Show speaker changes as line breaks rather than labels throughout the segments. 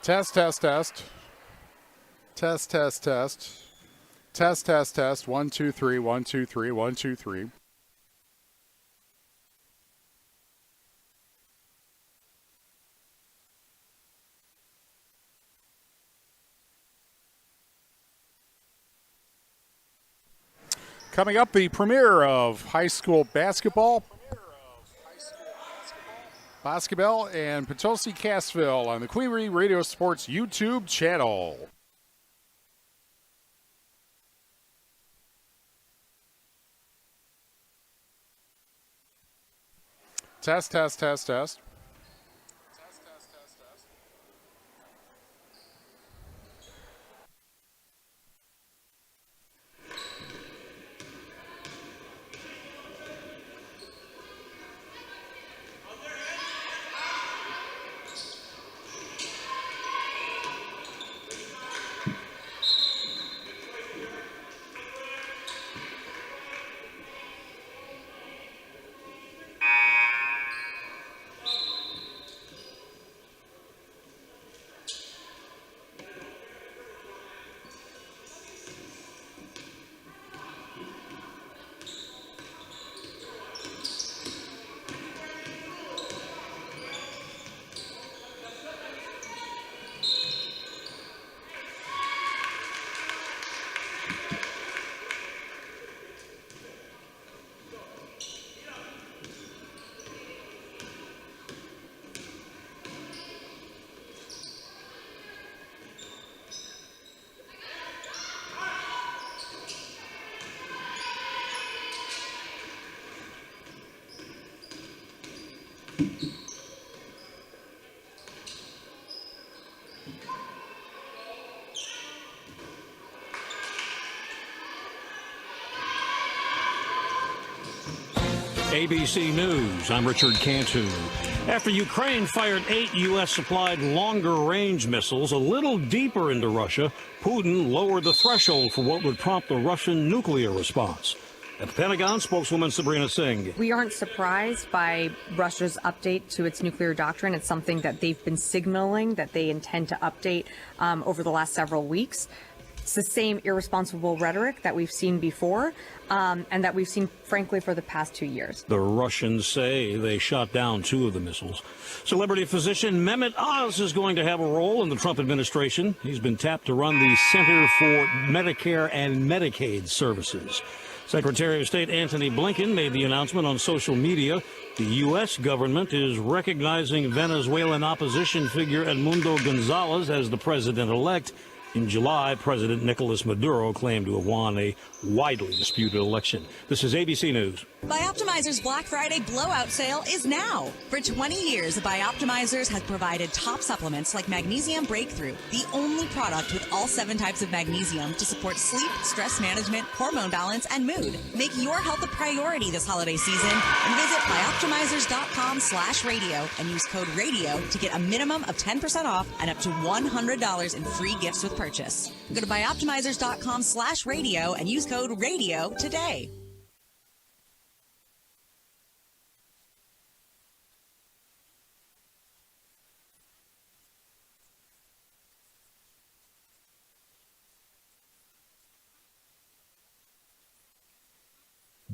Test, test, test. Test, test, test. Test, test, test. 1, 2, 3, 1, 2, 3, 1, 2, 3. Coming up, the premiere of high school basketball. Boscobel and Potosi Cassville on the Queen Radio Sports YouTube channel. Test, test, test, test.
ABC News, I'm Richard Cantu. After Ukraine fired 8 U.S.-supplied longer-range missiles a little deeper into Russia, Putin lowered the threshold for what would prompt the Russian nuclear response. At the Pentagon, spokeswoman Sabrina Singh.
We aren't surprised by Russia's update to its nuclear doctrine. It's something that they've been signaling that they intend to update over the last several weeks. It's the same irresponsible rhetoric that we've seen before and that we've seen, frankly, for the past 2 years.
The Russians say they shot down 2 of the missiles. Celebrity physician Mehmet Oz is going to have a role in the Trump administration. He's been tapped to run the Center for Medicare and Medicaid Services. Secretary of State Antony Blinken made the announcement on social media. The U.S. government is recognizing Venezuelan opposition figure Edmundo Gonzalez as the president-elect. In July, President Nicolas Maduro claimed to have won a widely disputed election. This is ABC News.
Bioptimizer's Black Friday blowout sale is now. For 20 years, Bioptimizers has provided top supplements like Magnesium Breakthrough, the only product with all 7 types of magnesium to support sleep, stress management, hormone balance, and mood. Make your health a priority this holiday season and visit bioptimizers.com/radio and use code RADIO to get a minimum of 10% off and up to $100 in free gifts with purchase. Go to bioptimizers.com/radio and use code RADIO today.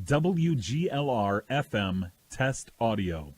WGLR-FM Test Audio.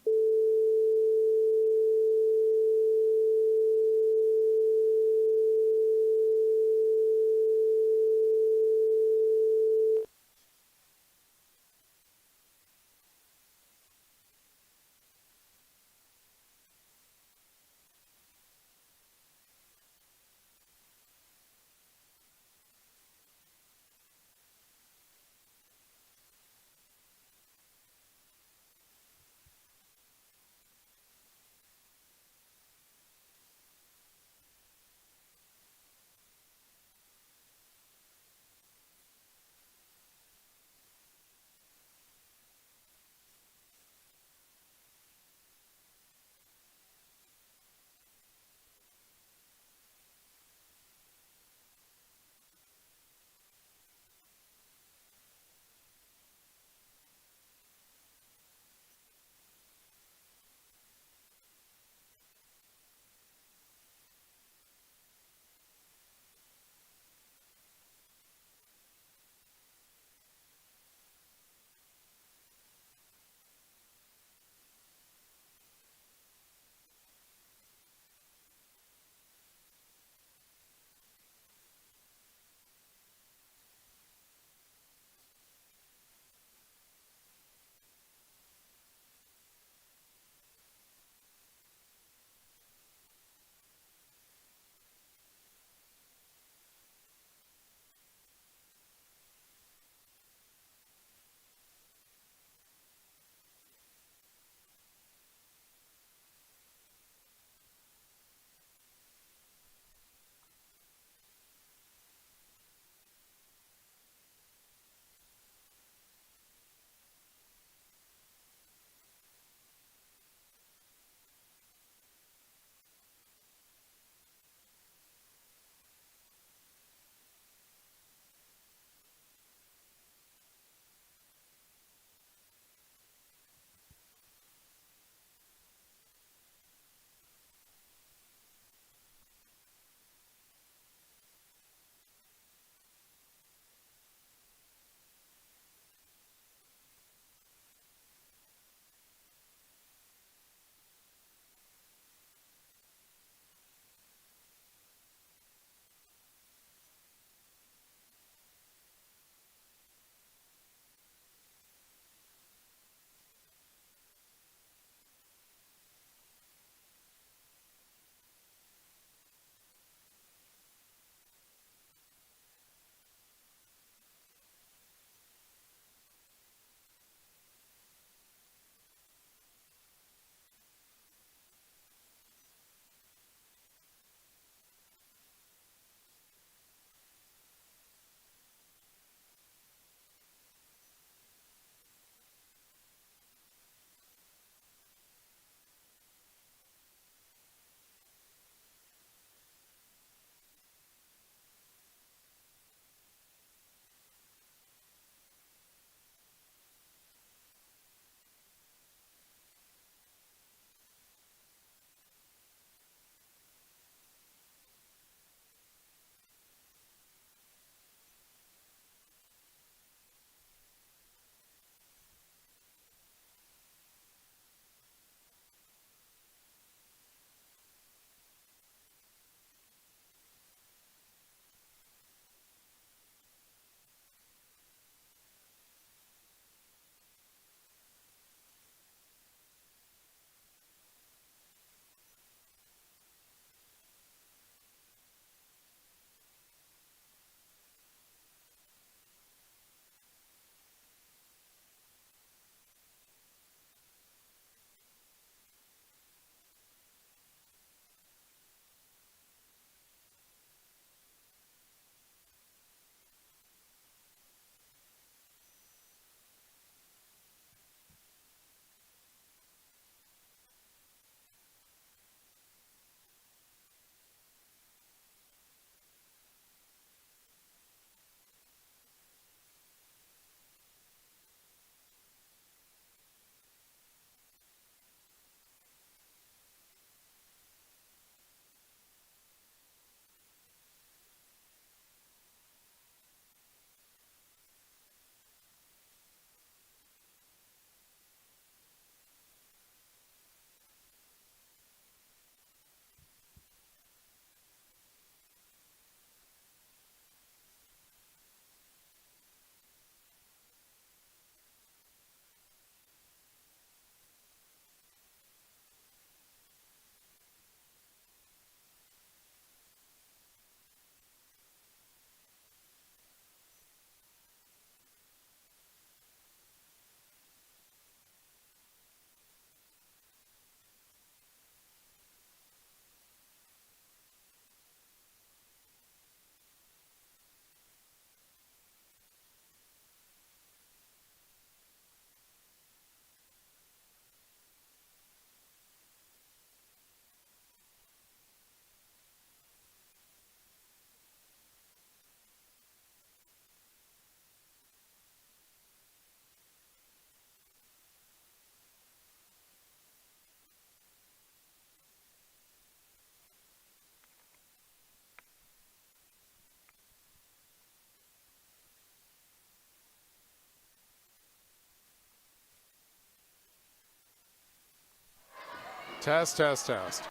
Test, test, test.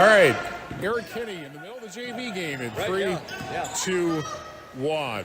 All right, Eric Kinney in the middle of the JV game in 3, 2, 1.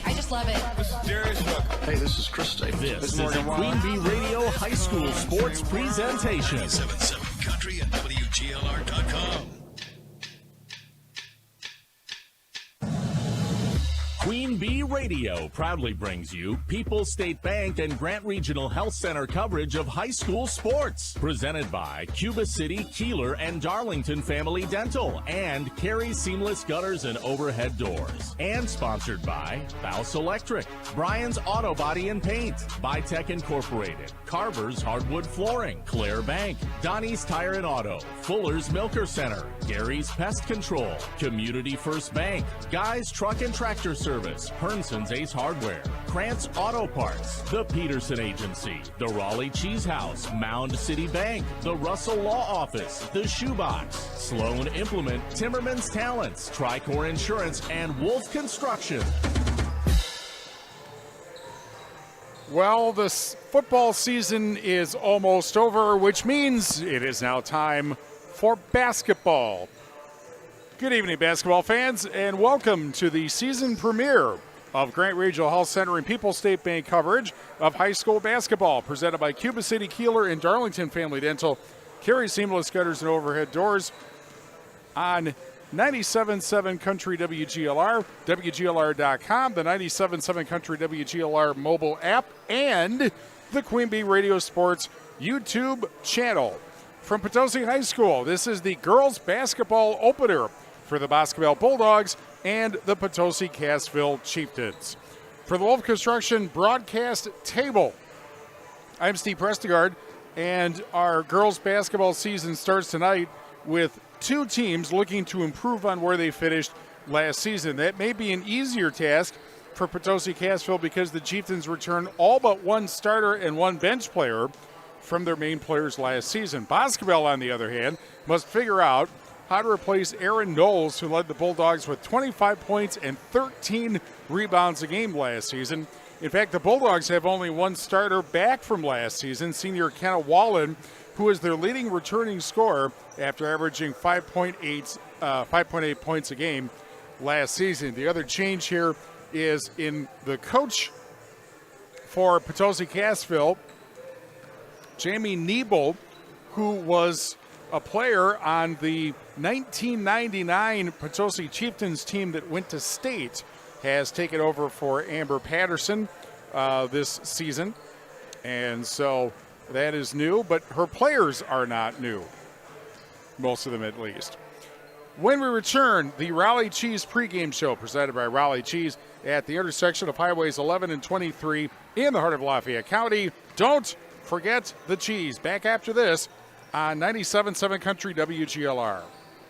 I just love it.
Hey, this is Chris Staples.
This is a Queen Bee Radio High School Sports Presentation.
97.7 Country at WGLR.com.
Queen Bee Radio proudly brings you People's State Bank and Grant Regional Health Center coverage of high school sports. Presented by Cuba City, Kieler, and Darlington Family Dental and Carey Seamless Gutters and Overhead Doors. And sponsored by Baus Electric, Brian's Auto Body and Paint, Bytech Incorporated, Carver's Hardwood Flooring, Claire Bank, Donnie's Tire and Auto, Fuller's Milker Center, Gary's Pest Control, Community First Bank, Guy's Truck and Tractor Service, Hernson's Ace Hardware, Krantz Auto Parts, the Peterson Agency, the Raleigh Cheese House, Mound City Bank, the Russell Law Office, the Shoebox, Sloan Implement, Timmerman's Talents, Tricor Insurance, and Wolf Construction.
Well, this football season is almost over, which means it is now time for basketball. Good evening, basketball fans, and welcome to the season premiere of Grant Regional Health Center and People's State Bank coverage of high school basketball, presented by Cuba City, Kieler, and Darlington Family Dental, Carey Seamless Gutters and Overhead Doors on 97.7 Country WGLR, WGLR.com, the 97.7 Country WGLR mobile app, and the Queen Bee Radio Sports YouTube channel. From Potosi High School, this is the girls basketball opener for the Boscobel Bulldogs and the Potosi Cassville Chieftains. For the Wolf Construction broadcast table, I'm Steve Prestigard, and our girls basketball season starts tonight with two teams looking to improve on where they finished last season. That may be an easier task for Potosi Cassville because the Chieftains returned all but one starter and one bench player from their main players last season. Boscobel, on the other hand, must figure out how to replace Aaron Knowles, who led the Bulldogs with 25 points and 13 rebounds a game last season. In fact, the Bulldogs have only one starter back from last season, senior Kenna Wallen, who is their leading returning scorer after averaging 5.8 points a game last season. The other change here is in the coach for Potosi Cassville, Jamie Niebel, who was a player on the 1999 Potosi Chieftains team that went to state, has taken over for Amber Patterson this season. And so that is new, but her players are not new, most of them at least. When we return, the Raleigh Cheese pregame show presented by Raleigh Cheese at the intersection of Highways 11 and 23 in the heart of Lafayette County. Don't forget the cheese. Back after this on 97.7 Country WGLR.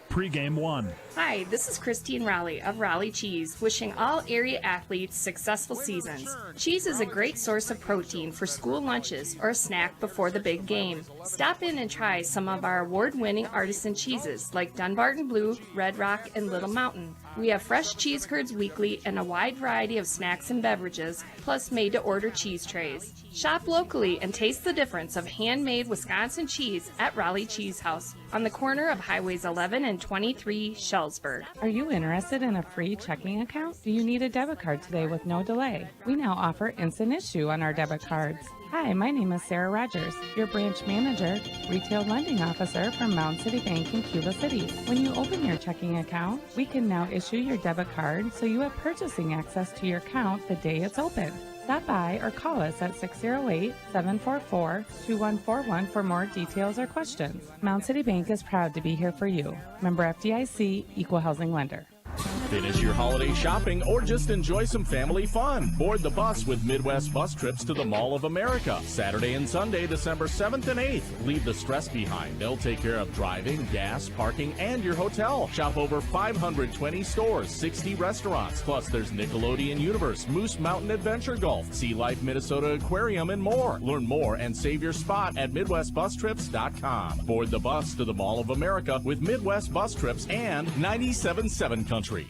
Pregame 1.
Hi, this is Christine Raleigh of Raleigh Cheese, wishing all area athletes successful seasons. Cheese is a great source of protein for school lunches or a snack before the big game. Stop in and try some of our award-winning artisan cheeses like Dunbarton Blue, Red Rock, and Little Mountain. We have fresh cheese curds weekly and a wide variety of snacks and beverages, plus made-to-order cheese trays. Shop locally and taste the difference of handmade Wisconsin cheese at Raleigh Cheese House on the corner of Highways 11 and 23, Shellsburg.
Are you interested in a free checking account? Do you need a debit card today with no delay? We now offer instant issue on our debit cards. Hi, my name is Sarah Rogers, your branch manager, retail lending officer from Mound City Bank in Cuba City. When you open your checking account, we can now issue your debit card so you have purchasing access to your account the day it's open. Stop by or call us at 608-744-2141 for more details or questions. Mound City Bank is proud to be here for you. Member FDIC, Equal Housing Lender.
Finish your holiday shopping or just enjoy some family fun. Board the bus with Midwest Bus Trips to the Mall of America. Saturday and Sunday, December 7th and 8th. Leave the stress behind. They'll take care of driving, gas, parking, and your hotel. Shop over 520 stores, 60 restaurants. Plus, there's Nickelodeon Universe, Moose Mountain Adventure Golf, Sea Life Minnesota Aquarium, and more. Learn more and save your spot at MidwestBusTrips.com. Board the bus to the Mall of America with Midwest Bus Trips and 97.7 Country.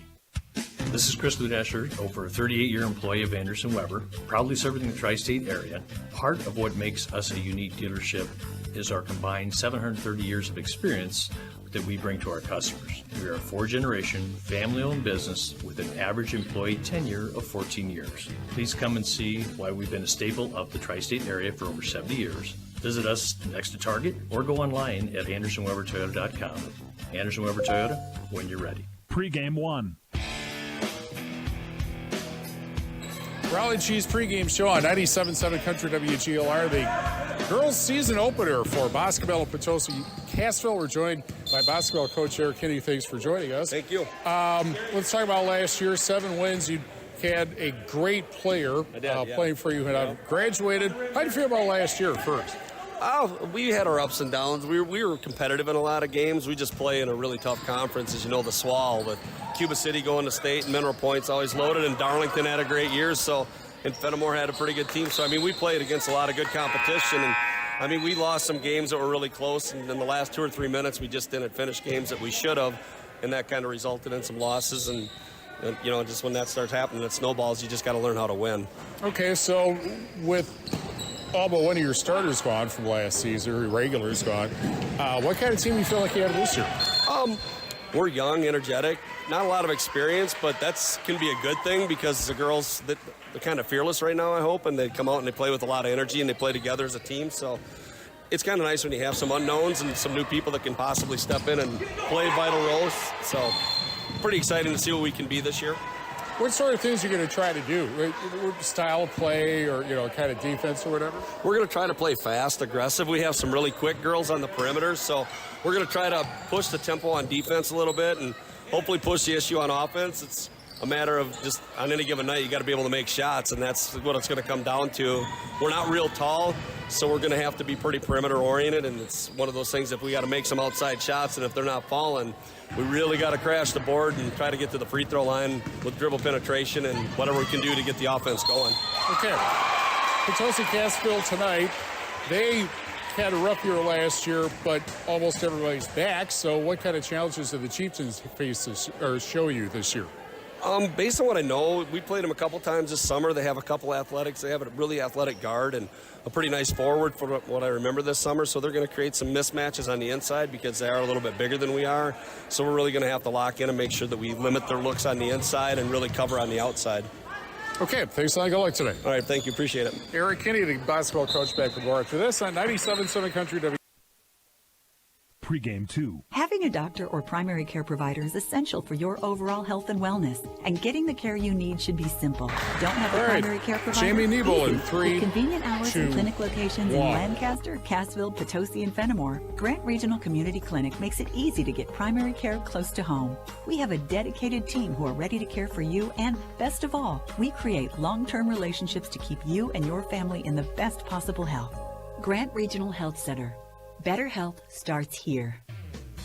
This is Chris Ludasher, over a 38-year employee of Anderson Weber, proudly serving the tri-state area. Part of what makes us a unique dealership is our combined 730 years of experience that we bring to our customers. We are a four-generation, family-owned business with an average employee tenure of 14 years. Please come and see why we've been a staple of the tri-state area for over 70 years. Visit us next to Target or go online at AndersonWeberToyota.com. Anderson Weber Toyota, when you're ready.
Pregame 1.
Raleigh Cheese pregame show on 97.7 Country WGLR. The girls' season opener for Boscobel and Potosi Cassville. We're joined by Boscobel coach Eric Kinney. Thanks for joining us.
Thank you.
Let's talk about last year. 7 wins. You had a great player playing for you. And graduated. How do you feel about last year first?
We had our ups and downs. We were competitive in a lot of games. We just play in a really tough conference, as you know, the SWAL, with Cuba City going to state and Mineral Point's always loaded, and Darlington had a great year, and Fenimore had a pretty good team. So, we played against a lot of good competition, and, we lost some games that were really close, and in the last 2 or 3 minutes, we just didn't finish games that we should have, and that kind of resulted in some losses, and just when that starts happening, it snowballs. You just got to learn how to win.
Okay, so with all but one of your starters gone from last season, your regulars gone, what kind of team do you feel like you have this year?
We're young, energetic, not a lot of experience, but can be a good thing because the girls, they're kind of fearless right now, I hope, and they come out and they play with a lot of energy and they play together as a team. So it's kind of nice when you have some unknowns and some new people that can possibly step in and play vital roles. So pretty exciting to see what we can be this year.
What sort of things are you going to try to do? Style of play or, kind of defense or whatever?
We're going to try to play fast, aggressive. We have some really quick girls on the perimeter, so we're going to try to push the tempo on defense a little bit and hopefully push the issue on offense. a matter of just on any given night, you got to be able to make shots, and that's what it's going to come down to. We're not real tall, so we're going to have to be pretty perimeter oriented, and it's one of those things, if we got to make some outside shots, and if they're not falling, we really got to crash the board and try to get to the free throw line with dribble penetration and whatever we can do to get the offense going.
Okay. Potosi Cassville tonight, they had a rough year last year, but almost everybody's back. So what kind of challenges have the Chieftains face or show you this year?
Based on what I know, we played them a couple times this summer. They have a couple athletics. They have a really athletic guard and a pretty nice forward for what I remember this summer. So they're going to create some mismatches on the inside because they are a little bit bigger than we are. So we're really going to have to lock in and make sure that we limit their looks on the inside and really cover on the outside.
Okay, thanks a lot. Good luck today.
All right, thank you. Appreciate it.
Eric Kinney, the basketball coach, back with more after this on 97.7 Country W.
Pregame 2.
Having a doctor or primary care provider is essential for your overall health and wellness, and getting the care you need should be simple. Don't have a primary care provider?
Jamie Nebel in
Easy.
3,
With convenient hours
2,
and clinic locations
1.
in Lancaster, Cassville, Potosi, and Fenimore, Grant Regional Community Clinic makes it easy to get primary care close to home. We have a dedicated team who are ready to care for you, and best of all, we create long-term relationships to keep you and your family in the best possible health. Grant Regional Health Center. Better health starts here.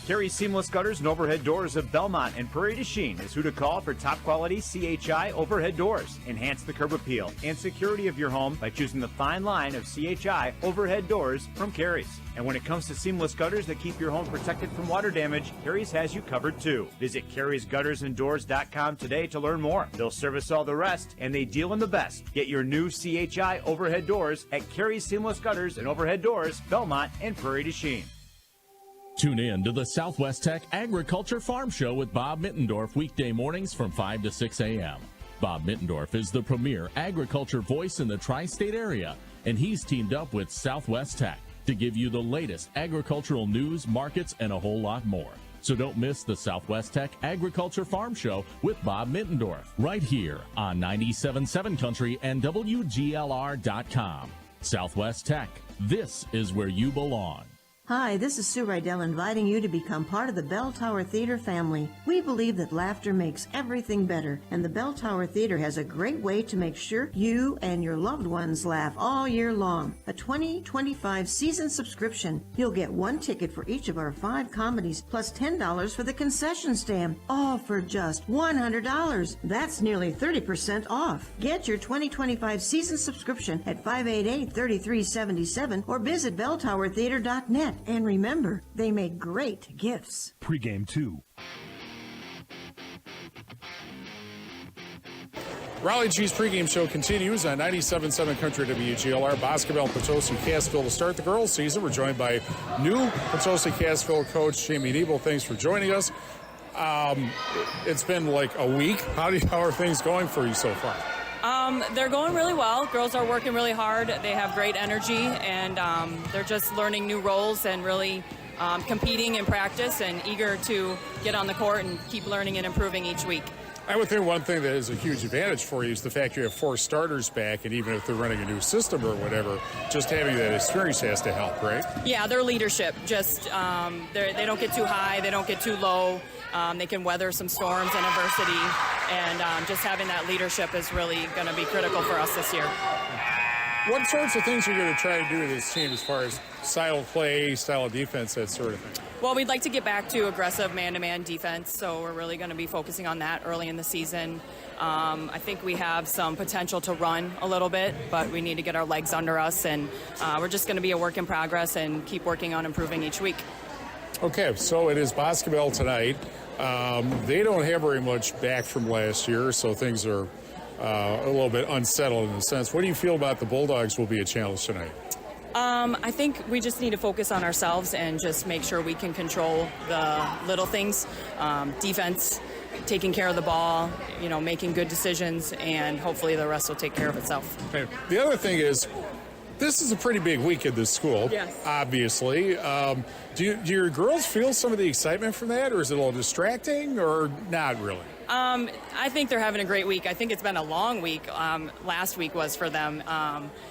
Carey Seamless Gutters and Overhead Doors of Belmont and Prairie du Chien is who to call for top quality CHI overhead doors. Enhance the curb appeal and security of your home by choosing the fine line of CHI overhead doors from Carey's. And when it comes to seamless gutters that keep your home protected from water damage, Carey's has you covered too. Visit Carey'sGuttersandDoors.com today to learn more. They'll service all the rest, and they deal in the best. Get your new CHI overhead doors at Carey's Seamless Gutters and Overhead Doors, Belmont and Prairie du Chien.
Tune in to the Southwest Tech Agriculture Farm Show with Bob Mittendorf weekday mornings from 5 to 6 a.m. Bob Mittendorf is the premier agriculture voice in the tri-state area, and he's teamed up with Southwest Tech to give you the latest agricultural news, markets, and a whole lot more. So don't miss the Southwest Tech Agriculture Farm Show with Bob Mittendorf right here on 97.7 Country and WGLR.com. Southwest Tech, this is where you belong.
Hi, this is Sue Rydell inviting you to become part of the Bell Tower Theater family. We believe that laughter makes everything better, and the Bell Tower Theater has a great way to make sure you and your loved ones laugh all year long. A 2025 season subscription. You'll get one ticket for each of our 5 comedies, plus $10 for the concession stand, all for just $100. That's nearly 30% off. Get your 2025 season subscription at 588-3377 or visit belltowertheater.net. And remember, they make great gifts.
Pregame 2.
Raleigh Cheese pregame show continues on 97.7 Country WGLR. Boscobel, Potosi, Cassville to start the girls' season. We're joined by new Potosi Cassville coach Jamie Nebel. Thanks for joining us. It's been like a week. How are things going for you so far?
They're going really well. Girls are working really hard. They have great energy, and they're just learning new roles and really competing in practice and eager to get on the court and keep learning and improving each week.
I would think one thing that is a huge advantage for you is the fact you have 4 starters back, and even if they're running a new system or whatever, just having that experience has to help, right?
Yeah, their leadership. Just they don't get too high, they don't get too low. They can weather some storms and adversity, and just having that leadership is really going to be critical for us this year.
What sorts of things are you going to try to do with this team as far as style of play, style of defense, that sort of thing?
Well, we'd like to get back to aggressive man-to-man defense, so we're really going to be focusing on that early in the season. I think we have some potential to run a little bit, but we need to get our legs under us, and we're just going to be a work in progress and keep working on improving each week.
Okay, so it is Boscobel tonight. They don't have very much back from last year, so things are a little bit unsettled in a sense. What do you feel about the Bulldogs will be a challenge tonight?
I think we just need to focus on ourselves and just make sure we can control the little things, defense, taking care of the ball, making good decisions, and hopefully the rest will take care of itself.
Okay. The other thing is, this is a pretty big week at this school,
yes.
Obviously. Do your girls feel some of the excitement from that, or is it a little distracting, or not really?
I think they're having a great week. I think it's been a long week. Last week was for them.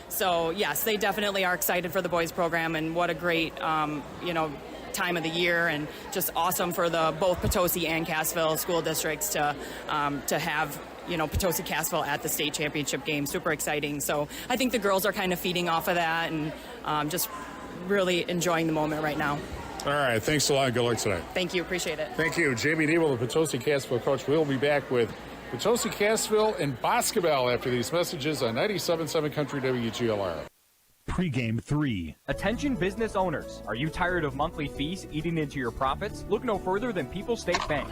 So, yes, they definitely are excited for the boys program, and what a great, time of the year, and just awesome for both Potosi and Cassville school districts to have Potosi Cassville at the state championship game. Super exciting. So I think the girls are kind of feeding off of that and just really enjoying the moment right now.
All right. Thanks a lot. Good luck tonight.
Thank you. Appreciate it.
Thank you. Jamie Nebel, the Potosi Cassville coach. We'll be back with Potosi Cassville and Boscobel after these messages on 97.7 Country WGLR.
Pre-game 3.
Attention business owners. Are you tired of monthly fees eating into your profits? Look no further than People's State Bank.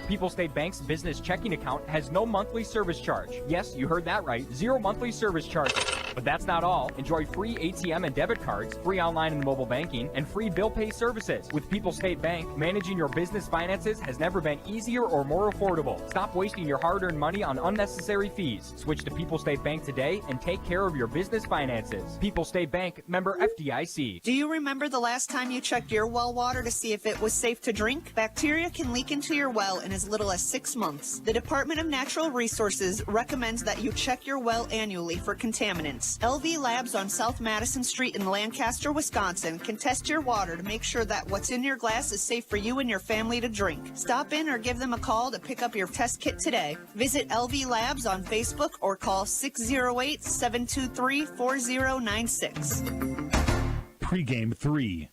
People's State Bank's business checking account has no monthly service charge. Yes, you heard that right. 0 monthly service charges. But that's not all. Enjoy free ATM and debit cards, free online and mobile banking, and free bill pay services. With People's State Bank, managing your business finances has never been easier or more affordable. Stop wasting your hard-earned money on unnecessary fees. Switch to People's State Bank today and take care of your business finances. People's State Bank, member FDIC.
Do you remember the last time you checked your well water to see if it was safe to drink? Bacteria can leak into your well in as little as 6 months. The Department of Natural Resources recommends that you check your well annually for contaminants. LV Labs on South Madison Street in Lancaster, Wisconsin can test your water to make sure that what's in your glass is safe for you and your family to drink. Stop in or give them a call to pick up your test kit today. Visit LV Labs on Facebook or call 608-723-4096.
Pre-game 3.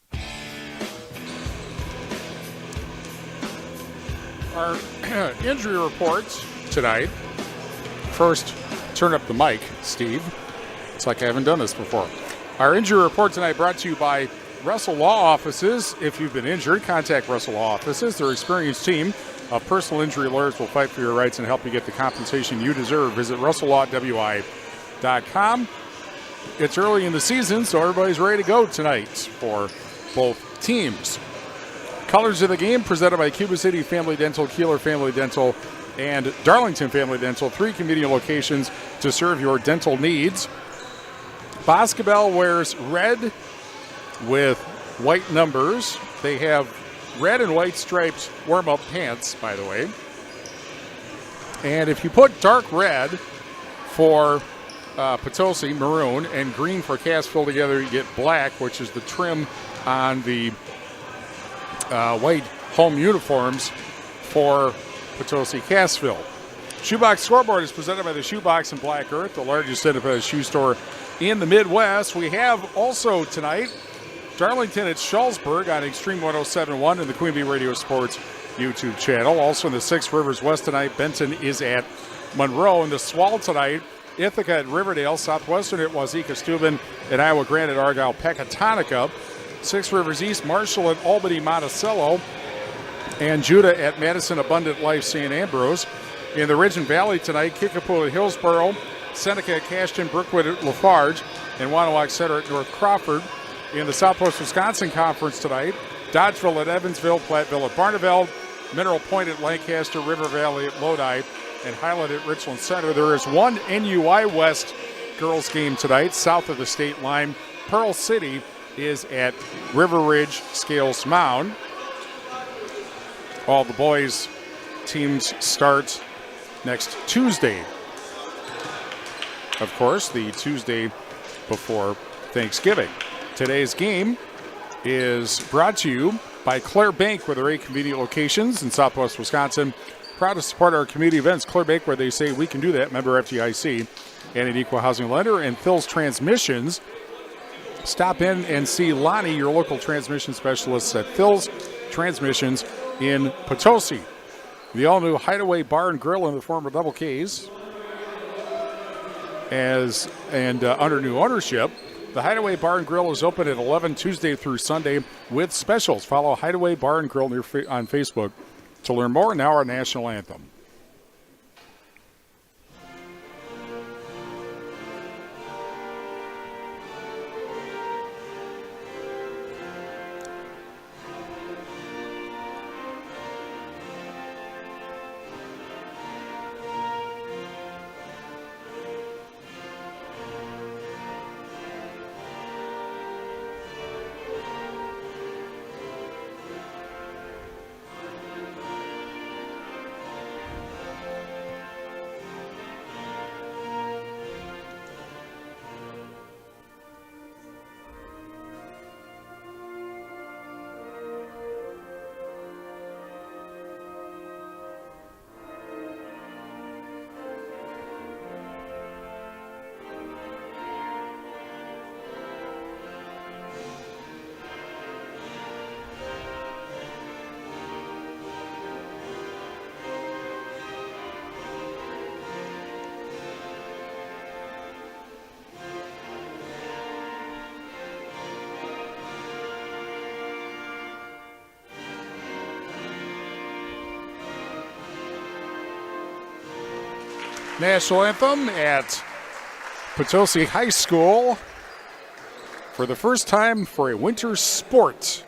Our injury reports tonight. First, turn up the mic, Steve. It's like I haven't done this before. Our injury report tonight brought to you by Russell Law Offices. If you've been injured, contact Russell Law Offices. Their experienced team of personal injury lawyers will fight for your rights and help you get the compensation you deserve. Visit RussellLawWI.com. It's early in the season, so everybody's ready to go tonight for both teams. Colors of the game presented by Cuba City Family Dental, Kieler Family Dental, and Darlington Family Dental. 3 convenient locations to serve your dental needs. Boscobel wears red with white numbers. They have red and white striped warm-up pants, by the way. And if you put dark red for Potosi, maroon, and green for Cassville together, you get black, which is the trim on the white home uniforms for Potosi Cassville. Shoebox Scoreboard is presented by the Shoebox in Black Earth, the largest independent shoe store in the Midwest. We have also tonight Darlington at Schulzburg on Extreme 107.1 and the Queen Bee Radio Sports YouTube channel. Also in the Six Rivers West tonight, Benton is at Monroe. In the Swall tonight, Ithaca at Riverdale, Southwestern at Wazeeka Steuben, and Iowa Grande at Argyle Pecatonica. Six Rivers East, Marshall at Albany Monticello, and Judah at Madison Abundant Life St. Ambrose. In the Ridge and Valley tonight, Kickapoo at Hillsboro, Seneca at Cashton, Brookwood at Lafarge, and Wanawag Center at North Crawford. In the Southwest Wisconsin Conference tonight, Dodgeville at Evansville, Platteville at Barneveld, Mineral Point at Lancaster, River Valley at Lodi, and Highland at Richland Center. There is one NUI West girls game tonight, south of the state line. Pearl City is at River Ridge Scales Mound. All the boys' teams start next Tuesday. Of course, the Tuesday before Thanksgiving. Today's game is brought to you by Claire Bank, with their 8 convenient locations in Southwest Wisconsin. Proud to support our community events. Claire Bank, where they say we can do that. Member FDIC and an equal housing lender. And Phil's Transmissions. Stop in and see Lonnie, your local transmission specialist at Phil's Transmissions in Potosi. The all-new Hideaway Bar and Grill in the former Double K's. Under new ownership, the Hideaway Bar and Grill is open at 11 Tuesday through Sunday with specials. Follow Hideaway Bar and Grill on Facebook to learn more. Now our national anthem. national anthem at Potosi High School for the first time for a winter sport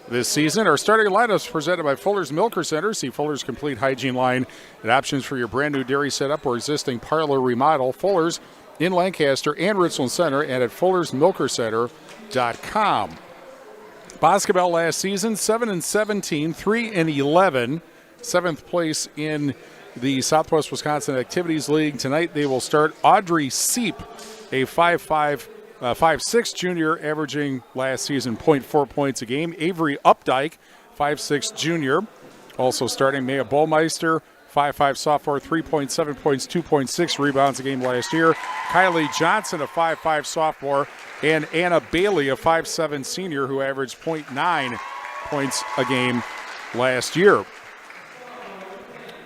this season. Our starting lineup is presented by Fuller's Milker Center. See Fuller's complete hygiene line and options for your brand new dairy setup or existing parlor remodel. Fuller's in Lancaster and Richland Center and at fullersmilkercenter.com. Boscobel last season, 7-17, 3-11, 7th place in the Southwest Wisconsin Activities League. Tonight they will start Audrey Seep, a 5'6 junior, averaging last season 0.4 points a game. Avery Updike, 5'6 junior, also starting. Maya Bolmeister, 5'5 sophomore, 3.7 points, 2.6 rebounds a game last year. Kylie Johnson, a 5'5 sophomore, and Anna Bailey, a 5'7 senior, who averaged 0.9 points a game last year.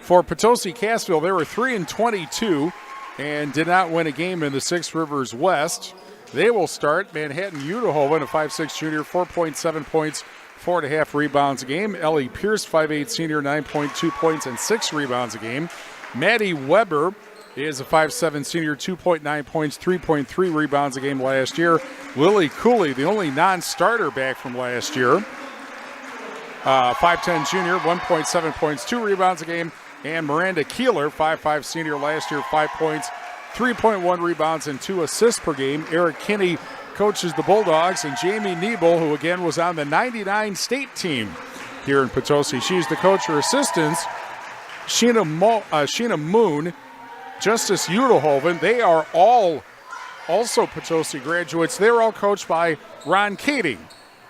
For Potosi Cassville, they were 3-22 and did not win a game in the Six Rivers West. They will start Manhattan Udahoven, a 5'6 junior, 4.7 points, 4.5 rebounds a game. Ellie Pierce, 5'8 senior, 9.2 points and 6 rebounds a game. Maddie Weber is a 5'7 senior, 2.9 points, 3.3 rebounds a game last year. Lily Cooley, the only non-starter back from last year, 5'10 junior, 1.7 points, 2 rebounds a game. And Miranda Kieler, 5'5 senior, last year, 5 points, 3.1 rebounds, and 2 assists per game. Eric Kinney coaches the Bulldogs, and Jamie Niebel, who again was on the 99 state team here in Potosi. She's the coach. Her assistants, Sheena Moon, Justice Udahoven, they are all also Potosi graduates. They're all coached by Ron Kading,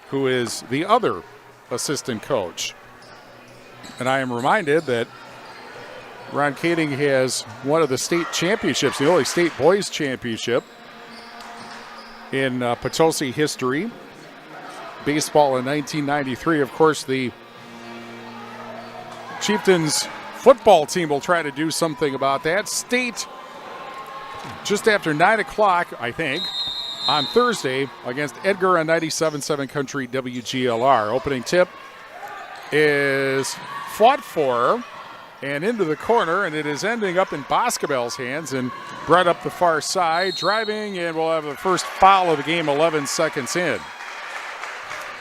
who is the other assistant coach. And I am reminded that Ron Kading has one of the state championships, the only state boys championship in Potosi history. Baseball in 1993. Of course, the Chieftains football team will try to do something about that. State just after 9 o'clock, I think, on Thursday against Edgar on 97.7 Country WGLR. Opening tip is fought for and into the corner, and it is ending up in Boscobel's hands and brought up the far side. Driving, and we'll have the first foul of the game 11 seconds in.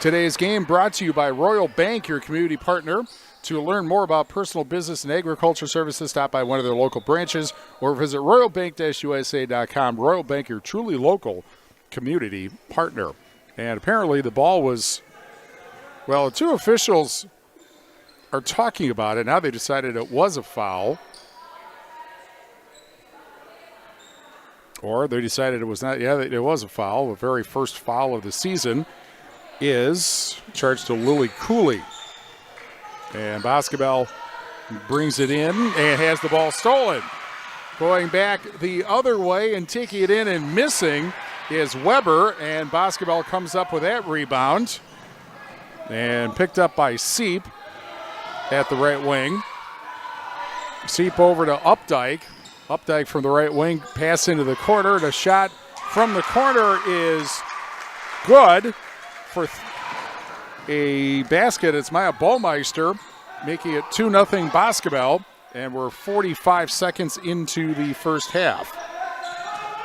Today's game brought to you by Royal Bank, your community partner. To learn more about personal business and agriculture services, stop by one of their local branches or visit royalbank-usa.com. Royal Bank, your truly local community partner. And apparently the ball was, well, two officials are talking about it. Now they decided it was a foul. Or they decided it was not. Yeah, it was a foul. The very first foul of the season is charged to Lily Cooley. And Boscobel brings it in and has the ball stolen. Going back the other way and taking it in and missing is Weber, and Boscobel comes up with that rebound and picked up by Seep at the right wing. Seep over to Updike. Updike from the right wing, pass into the corner. The shot from the corner is good for a basket. It's Maya Baumeister making it 2-0 Boscobel, and we're 45 seconds into the first half.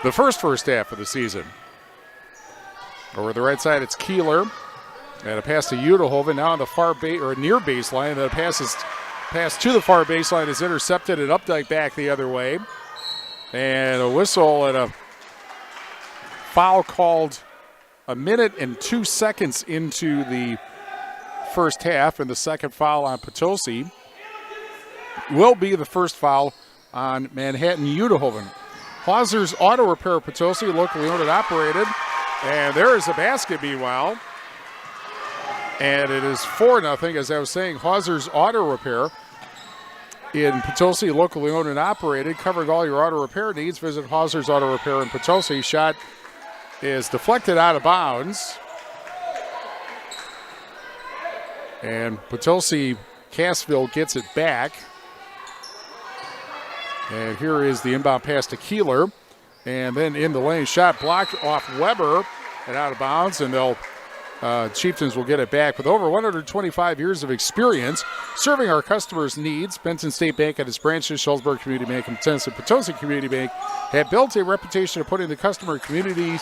The first half of the season. Over the right side, it's Kieler. And a pass to Udahoven, now on the far or near baseline. The pass to the far baseline is intercepted, and Updike back the other way. And a whistle and a foul called a minute and 2 seconds into the first half, and the second foul on Potosi will be the first foul on Manhattan Udahoven. Hauser's Auto Repair Potosi, locally owned and operated. And there is a basket meanwhile. And it is 4-0, as I was saying. Hauser's Auto Repair in Potosi, locally owned and operated, covering all your auto repair needs. Visit Hauser's Auto Repair in Potosi. Shot is deflected out of bounds. And Potosi Cassville gets it back. And here is the inbound pass to Kieler. And then in the lane, shot blocked off Weber and out of bounds. And they'll Chieftains will get it back. With over 125 years of experience serving our customers' needs, Benton State Bank and its branches, Shullsburg Community Bank and Potosi Community Bank, have built a reputation of putting the customer community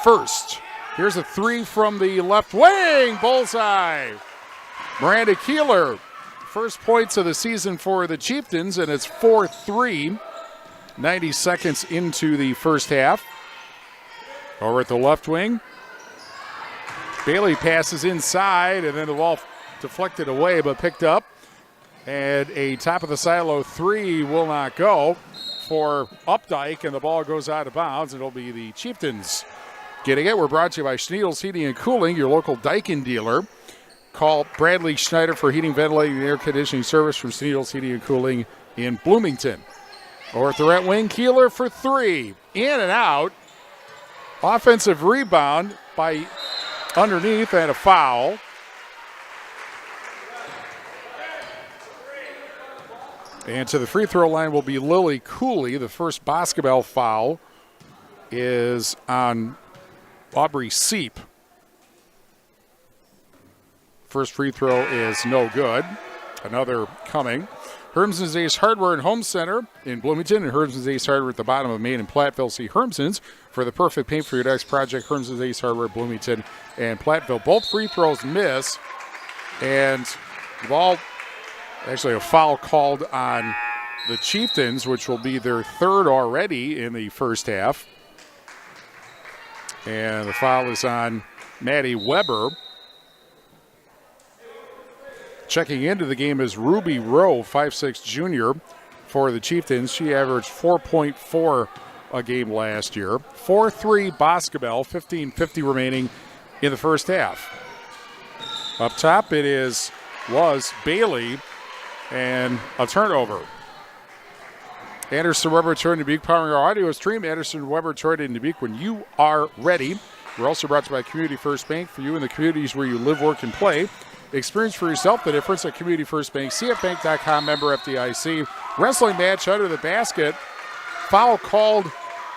first. Here's a three from the left wing. Bullseye. Miranda Kieler. First points of the season for the Chieftains, and it's 4-3. 90 seconds into the first half. Over at the left wing. Bailey passes inside, and then the ball deflected away but picked up. And a top of the silo three will not go for Updike, and the ball goes out of bounds. It'll be the Chieftains getting it. We're brought to you by Schneidl's Heating and Cooling, your local Daikin dealer. Call Bradley Schneider for heating, ventilating, and air conditioning service from Schneidl's Heating and Cooling in Bloomington. Or at the right wing, Kieler for three. In and out. Offensive rebound by underneath and a foul. And to the free throw line will be Lily Cooley. The first Boscobel foul is on Aubrey Seep. First free throw is no good. Another coming. Hermson's Ace Hardware and Home Center in Bloomington and Hermson's Ace Hardware at the bottom of Main and Platteville. See Hermson's for the perfect paint for your next project. Hermson's Ace Hardware, Bloomington and Platteville. Both free throws miss, and the ball, actually a foul called on the Chieftains, which will be their third already in the first half. And the foul is on Maddie Weber. Checking into the game is Ruby Rowe, 5'6" junior for the Chieftains. She averaged 4.4 a game last year. 4-3 Boscobel, 15:50 remaining in the first half. Up top it was Bailey and a turnover. Anderson Weber, Troy, Dubuque, powering our audio stream. Anderson Weber, Troy, and Dubuque, when you are ready. We're also brought to you by Community First Bank, for you in the communities where you live, work, and play. Experience for yourself the difference at Community First Bank. CFBank.com, member FDIC. Wrestling match under the basket. Foul called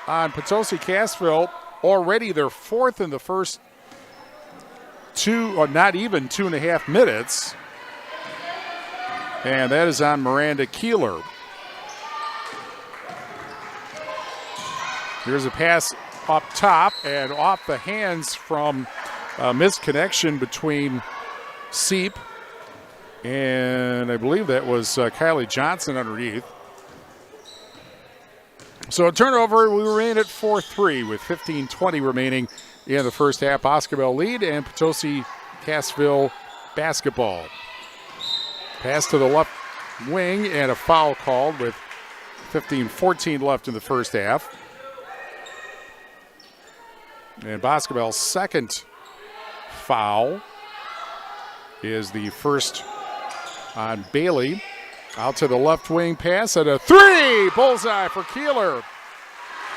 on Potosi Cassville. Already their fourth in the first not even 2.5 minutes. And that is on Miranda Kieler. Here's a pass up top and off the hands from a misconnection between Seep, and I believe that was Kylie Johnson underneath. So a turnover, we remain at 4-3 with 15:20 remaining in the first half. Boscobel lead and Potosi Cassville basketball. Pass to the left wing and a foul called with 15:14 left in the first half. And Boscobel's second foul is the first on Bailey. Out to the left wing pass and a three! Bullseye for Kieler.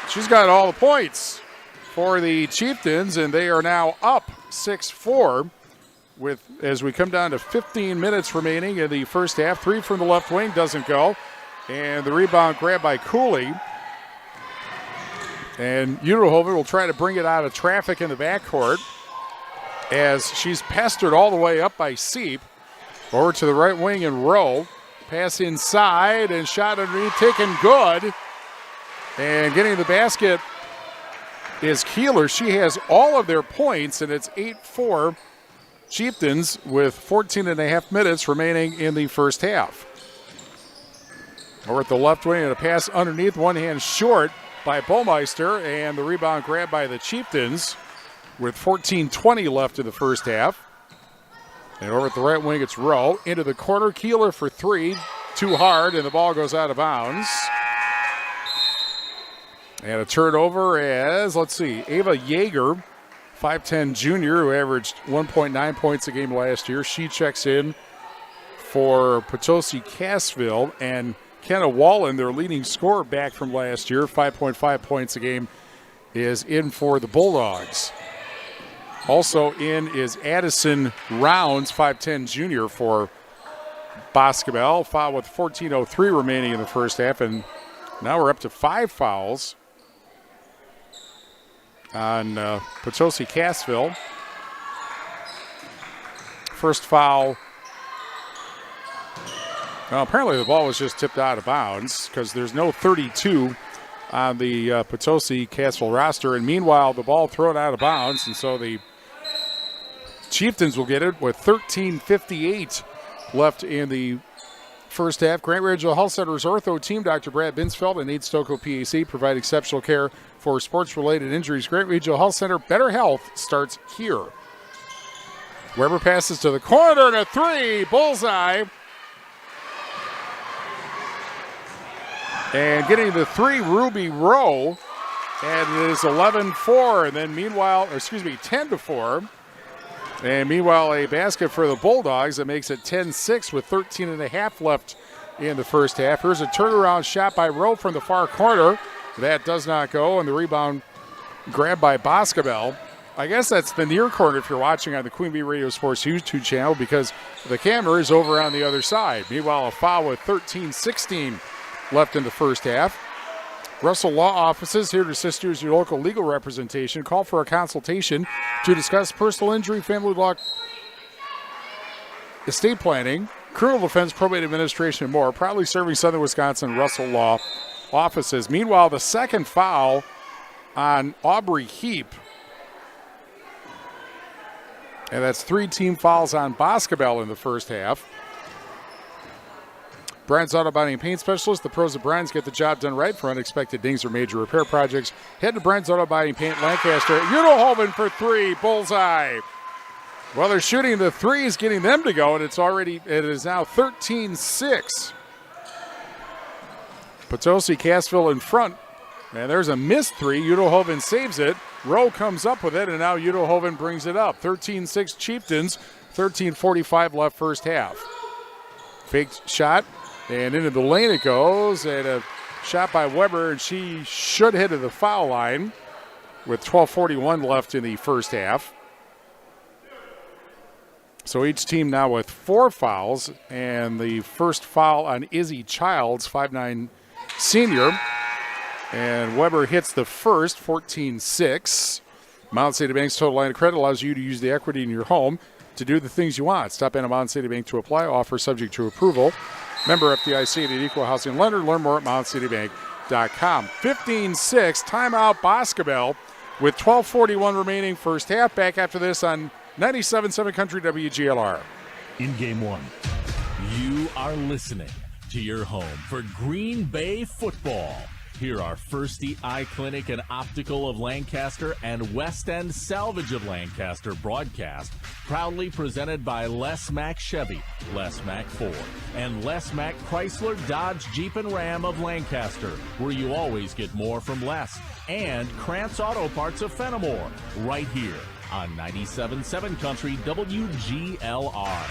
She's got all the points for the Chieftains, and they are now up 6-4 as we come down to 15 minutes remaining in the first half. Three from the left wing doesn't go, and the rebound grabbed by Cooley. And Uderhoven will try to bring it out of traffic in the backcourt as she's pestered all the way up by Seep. Over to the right wing and Rowe. Pass inside and shot underneath, taken good. And getting the basket is Kieler. She has all of their points, and it's 8-4 Chieftains with 14.5 minutes remaining in the first half. Over at the left wing and a pass underneath, one hand short by Baumeister, and the rebound grabbed by the Chieftains with 14:20 left in the first half. And over at the right wing, it's Rowe. Into the corner, Kieler for three. Too hard, and the ball goes out of bounds. And a turnover as, let's see, Ava Yeager, 5'10" junior, who averaged 1.9 points a game last year. She checks in for Potosi Cassville, and Kenna Wallen, their leading scorer back from last year, 5.5 points a game, is in for the Bulldogs. Also in is Addison Rounds, 5'10" junior for Boscobel. Foul with 14:03 remaining in the first half, and now we're up to 5 fouls on Potosi Cassville. First foul. Well, apparently the ball was just tipped out of bounds because there's no 32 on the Potosi Cassville roster. And meanwhile, the ball thrown out of bounds. And so the Chieftains will get it with 13:58 left in the first half. Grant Regional Health Center's ortho team, Dr. Brad Binsfeld and Nate Stocco, PAC, provide exceptional care for sports-related injuries. Grant Regional Health Center, better health starts here. Weber passes to the corner and a three, bullseye. And getting the three, Ruby Rowe, and it is 11-4, and then meanwhile, 10-4. And meanwhile, a basket for the Bulldogs that makes it 10-6 with 13.5 left in the first half. Here's a turnaround shot by Rowe from the far corner. That does not go, and the rebound grabbed by Boscobel. I guess that's the near corner if you're watching on the Queen Bee Radio Sports YouTube channel because the camera is over on the other side. Meanwhile, a foul with 13:16 left in the first half. Russell Law Offices here to assist you as your local legal representation. Call for a consultation to discuss personal injury, family law, estate planning, criminal defense, probate administration, and more. Proudly serving Southern Wisconsin, Russell Law Offices. Meanwhile, the second foul on Aubrey Heap. And that's 3 team fouls on Boscobel in the first half. Brian's Auto Body and Paint Specialist. The pros of Brian's get the job done right for unexpected dings or major repair projects. Head to Brian's Auto Body and Paint, Lancaster. Unohoven for three, bullseye. Well, they're shooting the threes, getting them to go, and it is now 13-6. Potosi, Cassville in front. And there's a missed three. Unohoven saves it. Rowe comes up with it, and now Unohoven brings it up. 13-6 Chieftains, 13:45 left first half. Faked shot. And into the lane it goes, and a shot by Weber, and she should hit at the foul line with 12:41 left in the first half. So each team now with 4 fouls, and the first foul on Izzy Childs, 5'9" senior. And Weber hits the first, 14-6. Mountain City Bank's total line of credit allows you to use the equity in your home to do the things you want. Stop in at Mountain City Bank to apply. Offer subject to approval. Member FDIC and an equal housing lender. Learn more at mountaincitybank.com. 15-6, timeout Boscobel with 12:41 remaining first half. Back after this on 97.7 Country WGLR.
In game one.
You are listening to your home for Green Bay football. Here are Firsty Eye Clinic and Optical of Lancaster and West End Salvage of Lancaster broadcast, proudly presented by Les Mack Chevy, Les Mack Ford, and Les Mack Chrysler Dodge Jeep and Ram of Lancaster, where you always get more from less, and Krantz Auto Parts of Fenimore, right here on 97.7 Country WGLR.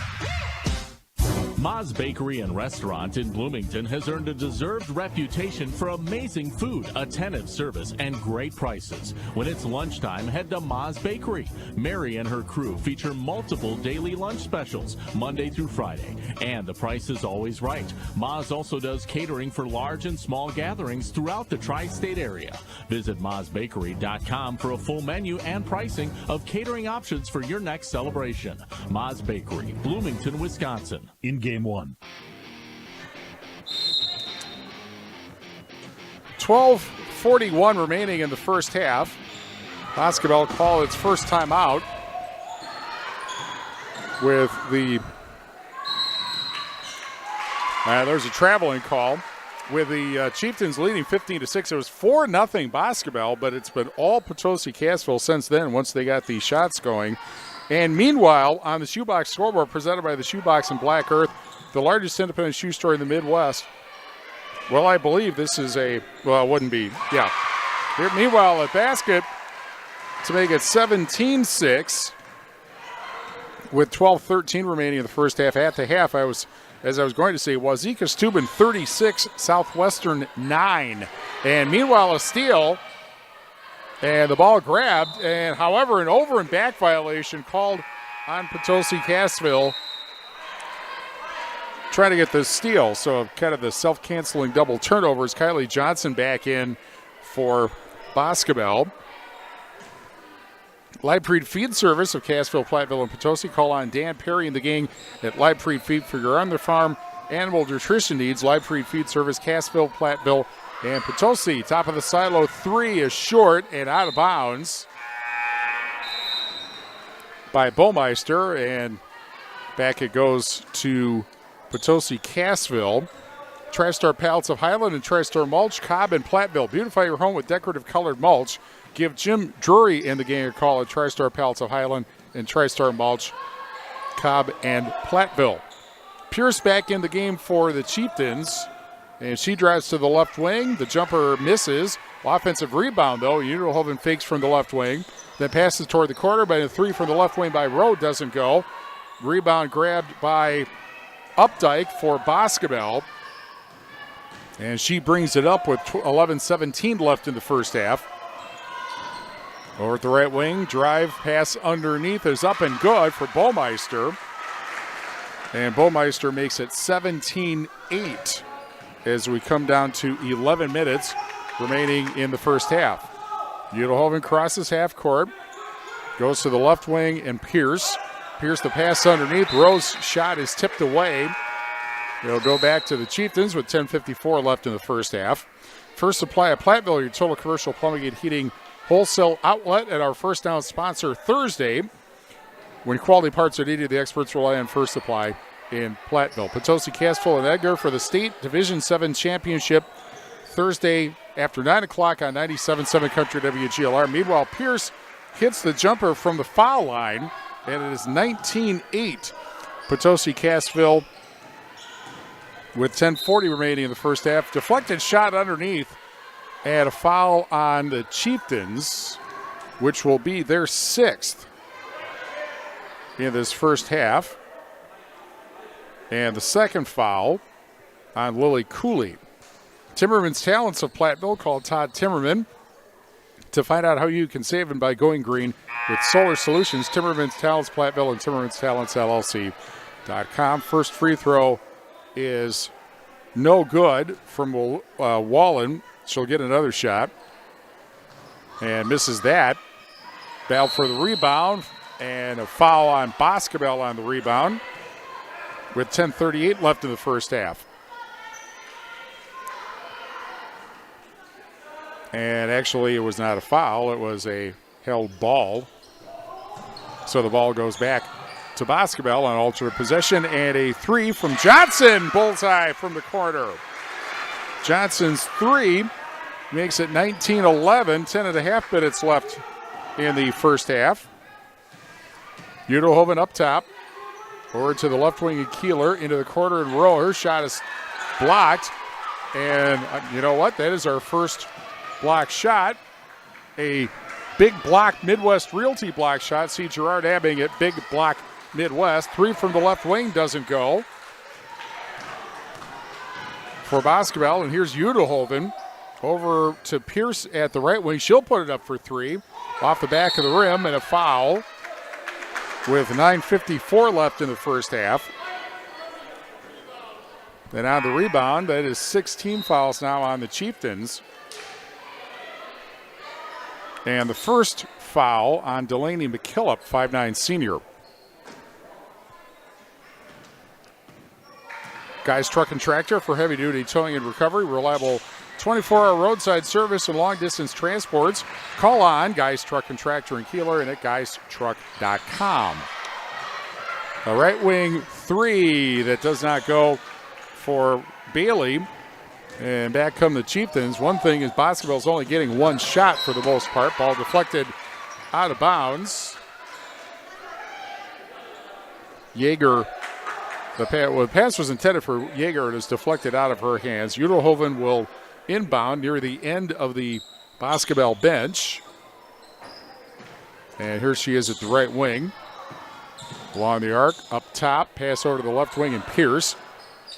Ma's Bakery and Restaurant in Bloomington has earned a deserved reputation for amazing food, attentive service, and great prices. When it's lunchtime, head to Ma's Bakery. Mary and her crew feature multiple daily lunch specials, Monday through Friday, and the price is always right. Ma's also does catering for large and small gatherings throughout the tri-state area. Visit MazBakery.com for a full menu and pricing of catering options for your next celebration. Ma's Bakery, Bloomington, Wisconsin.
In game one.
12:41 remaining in the first half. Boscobel call its first time out with the there's a traveling call with the Chieftains leading 15-6. It was 4-0 Boscobel, but it's been all Potosi Cassville since then once they got these shots going. And meanwhile, on the Shoebox scoreboard presented by the Shoebox and Black Earth, the largest independent shoe store in the Midwest. Well, I believe this is it wouldn't be. Yeah. Here, meanwhile, a basket to make it 17-6 with 12:13 remaining in the first half. At the half, as I was going to say, Wazeeka Steuben 36, Southwestern 9. And meanwhile, a steal. And the ball grabbed, and however, an over and back violation called on Potosi Cassville trying to get the steal. So kind of the self-canceling double turnovers. Kylie Johnson back in for Boscobel. Livepreed Feed Service of Cassville, Platteville, and Potosi. Call on Dan Perry and the gang at Livepreed Feed for your on-the-farm animal nutrition needs. Livepreed Feed Service, Cassville, Platteville, and Potosi. Top of the silo, 3 is short and out of bounds by Baumeister, and back it goes to Potosi Cassville. TriStar Pallets of Highland and TriStar Mulch, Cobb and Platteville. Beautify your home with decorative colored mulch. Give Jim Drury and the gang a call at TriStar Pallets of Highland and TriStar Mulch, Cobb and Platteville. Pierce back in the game for the Chieftains, and she drives to the left wing. The jumper misses. Offensive rebound, though. Udelhoven fakes from the left wing, then passes toward the corner, but a 3 from the left wing by Rowe doesn't go. Rebound grabbed by Updike for Boscobel, and she brings it up with 11:17 left in the first half. Over at the right wing, drive, pass underneath is up and good for Baumeister. And Baumeister makes it 17-8 as we come down to 11 minutes remaining in the first half. Udelhoven crosses half court, goes to the left wing, and Pierce. Pierce the pass underneath. Rowe's shot is tipped away. It'll go back to the Chieftains with 10:54 left in the first half. First Supply of Platteville, your total commercial plumbing and heating wholesale outlet, at our First Down sponsor Thursday. When quality parts are needed, the experts rely on First Supply in Platteville. Potosi, Cassville, and Edgar for the State Division 7 Championship Thursday after 9 o'clock on 97.7 Country WGLR. Meanwhile, Pierce hits the jumper from the foul line, and it is 19-8. Potosi, Cassville with 10:40 remaining in the first half. Deflected shot underneath, and a foul on the Chieftains, which will be their 6th in this first half. And the second foul on Lily Cooley. Timmerman's Talents of Platteville, called Todd Timmerman. To find out how you can save and by going green with solar solutions, Timmerman's Talents Platteville and Timmerman's Talents LLC.com. First free throw is no good from Wallen. She'll get another shot and misses that. Battle for the rebound, and a foul on Boscobel on the rebound with 10:38 left in the first half. And actually, it was not a foul. It was a held ball. So the ball goes back to Boscobel on alternate possession, and a 3 from Johnson. Bullseye from the corner. Johnson's 3 makes it 19-11. 10.5 minutes left in the first half. Udelhoven up top. Over to the left wing of Kieler, into the corner and Rowe. Her shot is blocked. And you know what? That is our first block shot. A big block Midwest Realty block shot. See Gerard Abbing at Big Block Midwest. 3 from the left wing doesn't go for Boscobel. And here's Udelhoven over to Pierce at the right wing. She'll put it up for 3 off the back of the rim, and a foul with 9:54 left in the first half. Then on the rebound, that is 16 fouls now on the Chieftains. And the first foul on Delaney McKillop, 5'9" senior. Guys Truck and Tractor for heavy duty towing and recovery, reliable 24-hour roadside service and long-distance transports. Call on Guys Truck and Tractor in Kieler and at guystruck.com. A right wing 3 that does not go for Bailey. And back come the Chieftains. One thing is Boscobel's only getting 1 shot for the most part. Ball deflected out of bounds. Yeager, the pass was intended for Yeager. It is deflected out of her hands. Udelhoven will inbound near the end of the Boscobel bench. And here she is at the right wing. Along the arc, up top, pass over to the left wing, and Pierce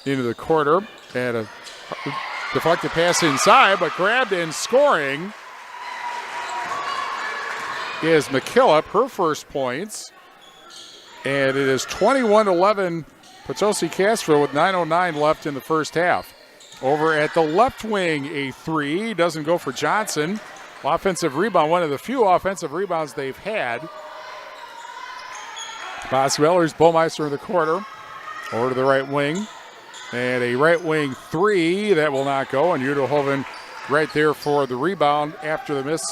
into the corner. And a deflected pass inside, but grabbed and scoring is McKillop, her first points. And it is 21-11 Potosi Cassville with 9:09 left in the first half. Over at the left wing, a 3 doesn't go for Johnson. offensive rebound, one of the few offensive rebounds they've had. Boscobel, here's Baumeister in the corner. Over to the right wing. And a right wing three that will not go. And Udelhoven right there for the rebound after the miss.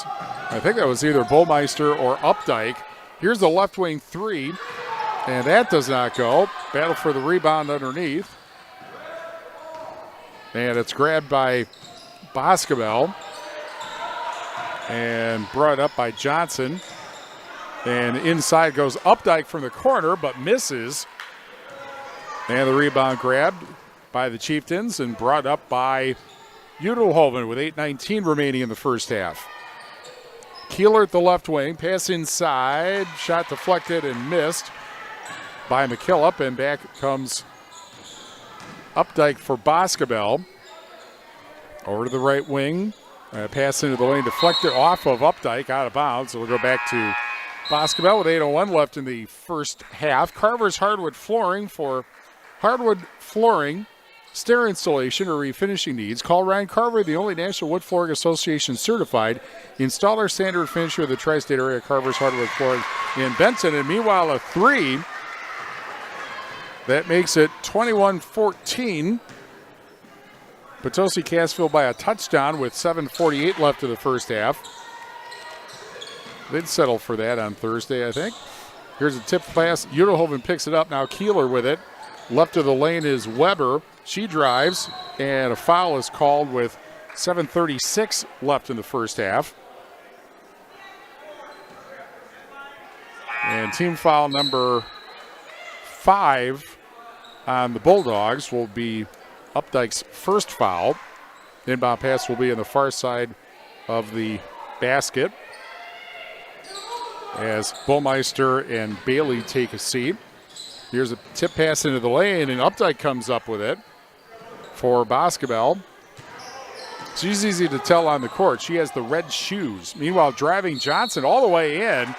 I think that was either Baumeister or Updike. Here's the left wing three. And that does not go. Battle for the rebound underneath. And it's grabbed by Boscobel. And brought up by Johnson. And inside goes Updike from the corner, but misses. And the rebound grabbed by the Chieftains and brought up by Udelhoven with 8:19 remaining in the first half. Kieler at the left wing, pass inside, shot deflected and missed by McKillop, and back comes Updike for Boscobel. Over to the right wing, pass into the lane, deflected off of Updike, out of bounds. So we'll go back to Boscobel with 8:01 left in the first half. Carver's Hardwood Flooring for hardwood flooring, stair installation, or refinishing needs. Call Ryan Carver, the only National Wood Flooring Association certified installer, sander, and finisher of the tri-state area. Carver's Hardwood Flooring in Benton. And meanwhile, a three that makes it 21-14. Potosi Cassville by a touchdown with 7:48 left in the first half. They'd settle for that on Thursday, I think. Here's a tip pass. Udelhoven picks it up. Now Kieler with it. Left of the lane is Weber. She drives, and a foul is called with 7:36 left in the first half. And team foul number 5 on the Bulldogs will be Updike's first foul. Inbound pass will be on the far side of the basket as Baumeister and Bailey take a seat. Here's a tip pass into the lane, and Updike comes up with it for Boscobel. She's easy to tell on the court. She has the red shoes. Meanwhile, driving Johnson all the way in.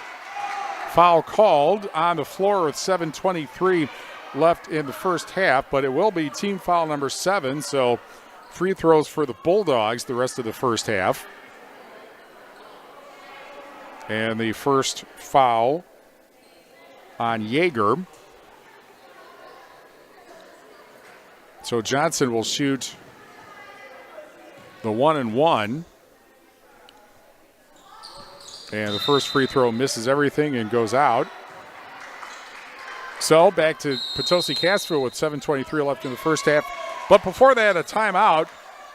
Foul called on the floor with 7:23 left in the first half, but it will be team foul number 7, so free throws for the Bulldogs the rest of the first half. And the first foul on Yeager. So Johnson will shoot the 1-and-1. And the first free throw misses everything and goes out. So back to Potosi Cassville with 7:23 left in the first half. But before that, a timeout.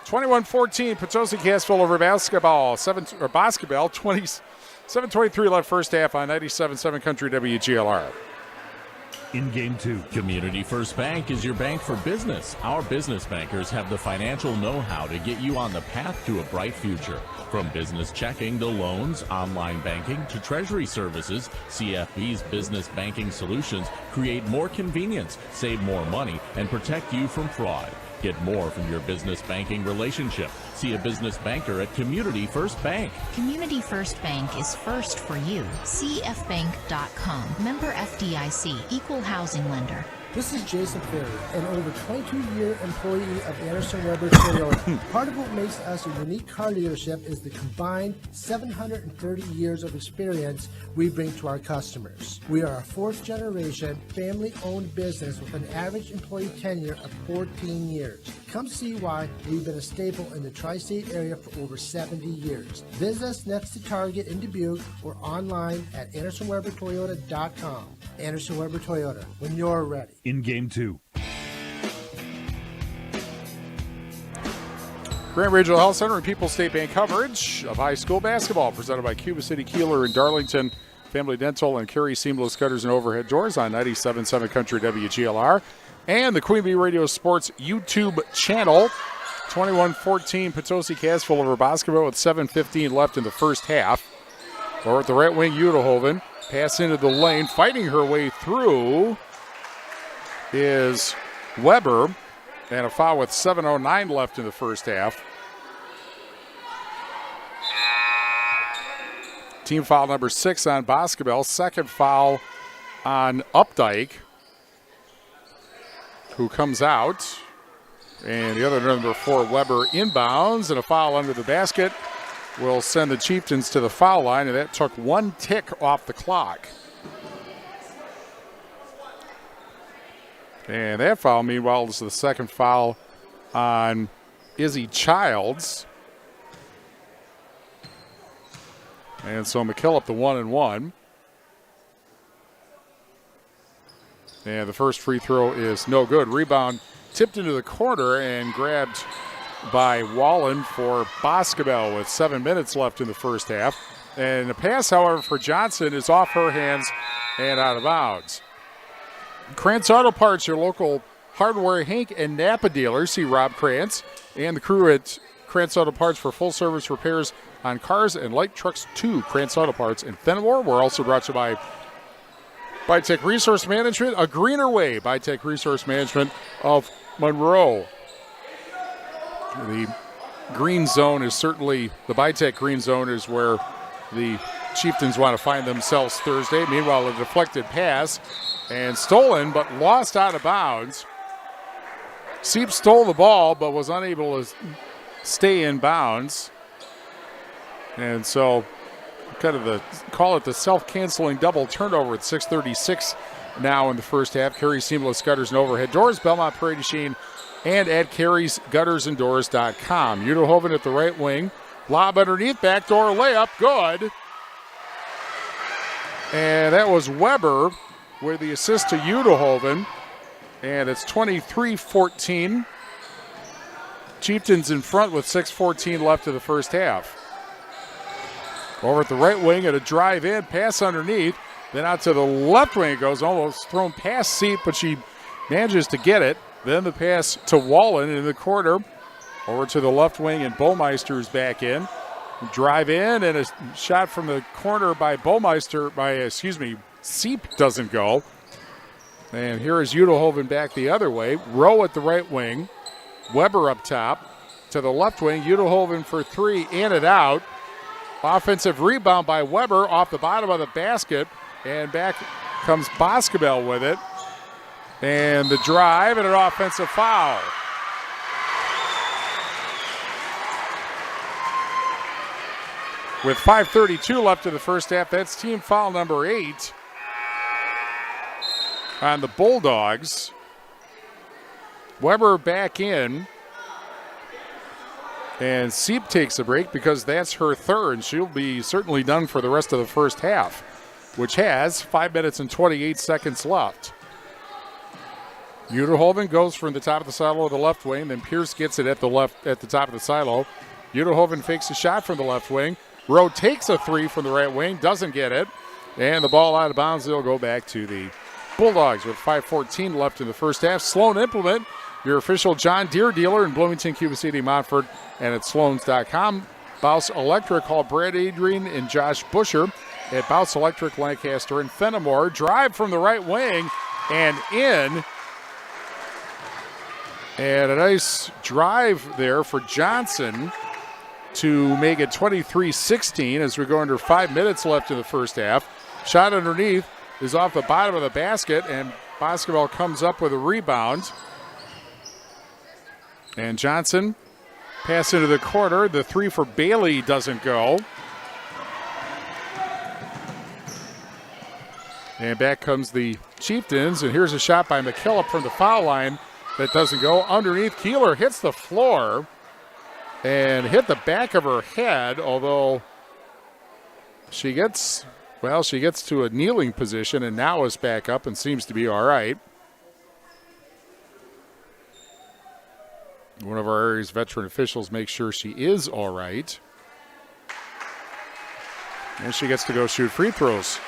21-14 Potosi Cassville over Boscobel. 7:23 left first half on 97.7 Country WGLR.
In game 2.
Community First Bank is your bank for business. Our business bankers have the financial know-how to get you on the path to a bright future. From business checking to loans, online banking to treasury services, CFB's business banking solutions create more convenience, save more money, and protect you from fraud. Get more from your business banking relationship. See a business banker at Community First Bank.
Community First Bank is first for you. CFBank.com. Member FDIC. Equal housing lender.
This is Jason Ferry, an over 22-year employee of Anderson Weber Toyota. Part of what makes us a unique car dealership is the combined 730 years of experience we bring to our customers. We are a fourth-generation, family-owned business with an average employee tenure of 14 years. Come see why we've been a staple in the tri-state area for over 70 years. Visit us next to Target in Dubuque or online at AndersonWeberToyota.com. Anderson Weber Toyota, when you're ready.
In game 2.
Grant Regional Health Center and People's State Bank coverage of high school basketball presented by Cuba City, Kieler, and Darlington Family Dental and Carey Seamless Gutters and Overhead Doors on 97.7 Country WGLR and the Queen Bee Radio Sports YouTube channel. 21-14 Potosi Cassville over Boscobel with 7:15 left in the first half. Or at the right wing, Udelhoven. Pass into the lane. Fighting her way through is Weber. And a foul with 7:09 left in the first half. Team foul number 6 on Boscobel. Second foul on Updike, who comes out. And the other number 4, Weber, inbounds. And a foul under the basket will send the Chieftains to the foul line, and that took 1 tick off the clock. And that foul, meanwhile, is the second foul on Izzy Childs. And so McKillop, the 1-and-1. And the first free throw is no good. Rebound tipped into the corner and grabbed by Wallen for Boscobel with 7 minutes left in the first half. And the pass, however, for Johnson is off her hands and out of bounds. Krantz Auto Parts, your local hardware, Hank and Napa dealer. See Rob Krantz and the crew at Krantz Auto Parts for full service repairs on cars and light trucks too. Krantz Auto Parts in Fenimore. We're also brought to you by Bytech Resource Management, a greener way. Bytech Resource Management of Monroe. The green zone is certainly, the Bytech green zone is where the Chieftains want to find themselves Thursday. Meanwhile, a deflected pass and stolen but lost out of bounds. Seep stole the ball but was unable to stay in bounds. And so kind of call it the self-canceling double turnover at 6:36 now in the first half. Carey Seamless Gutters and Overhead Doors, Belmont Prairie du Chien, and at Carey's GuttersandDoors.com. Udelhoven at the right wing. Lob underneath, backdoor layup, good. And that was Weber with the assist to Udelhoven. And it's 23-14. Chieftains in front with 6:14 left of the first half. Over at the right wing at a drive in, pass underneath. Then out to the left wing it goes, almost thrown past Seep, but she manages to get it. Then the pass to Wallen in the corner. Over to the left wing, and Baumeister's back in. Drive in, and a shot from the corner by Seep doesn't go. And here is Udelhoven back the other way. Rowe at the right wing. Weber up top. To the left wing, Udelhoven for three, in and out. Offensive rebound by Weber off the bottom of the basket. And back comes Boscobel with it. And the drive and an offensive foul. With 5:32 left in the first half, that's team foul number 8 on the Bulldogs. Weber back in. And Seep takes a break because that's her third. She'll be certainly done for the rest of the first half, which has 5 minutes and 28 seconds left. Udelhoven goes from the top of the silo to the left wing. Then Pierce gets it at the top of the silo. Udelhoven fakes a shot from the left wing. Rowe takes a three from the right wing, doesn't get it. And the ball out of bounds. They'll go back to the Bulldogs with 5:14 left in the first half. Sloan Implement, your official John Deere dealer in Bloomington, Cuba City, Montford, and at Sloans.com. Bouse Electric, call Brad Adrian and Josh Busher at Bouse Electric, Lancaster, and Fenimore. Drive from the right wing and in. And a nice drive there for Johnson to make it 23-16 as we go under 5 minutes left in the first half. Shot underneath is off the bottom of the basket, and Boscobel comes up with a rebound. And Johnson pass into the corner. The three for Bailey doesn't go. And back comes the Chieftains, and here's a shot by McKillop from the foul line that doesn't go. Underneath, Kieler hits the floor and hit the back of her head, although she gets to a kneeling position and now is back up and seems to be all right. One of our area's veteran officials makes sure she is all right. And she gets to go shoot free throws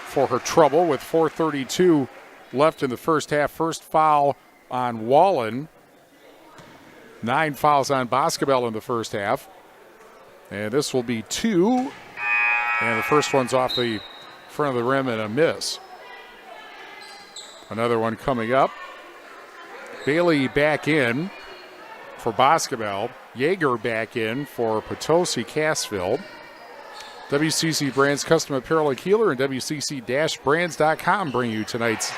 for her trouble with 4:32 left in the first half. First foul on Wallen. 9 fouls on Boscobel in the first half. And this will be 2. And the first one's off the front of the rim and a miss. Another one coming up. Bailey back in for Boscobel. Yeager back in for Potosi Cassville. WCC Brands Custom Apparel at Kieler and WCC-Brands.com bring you tonight's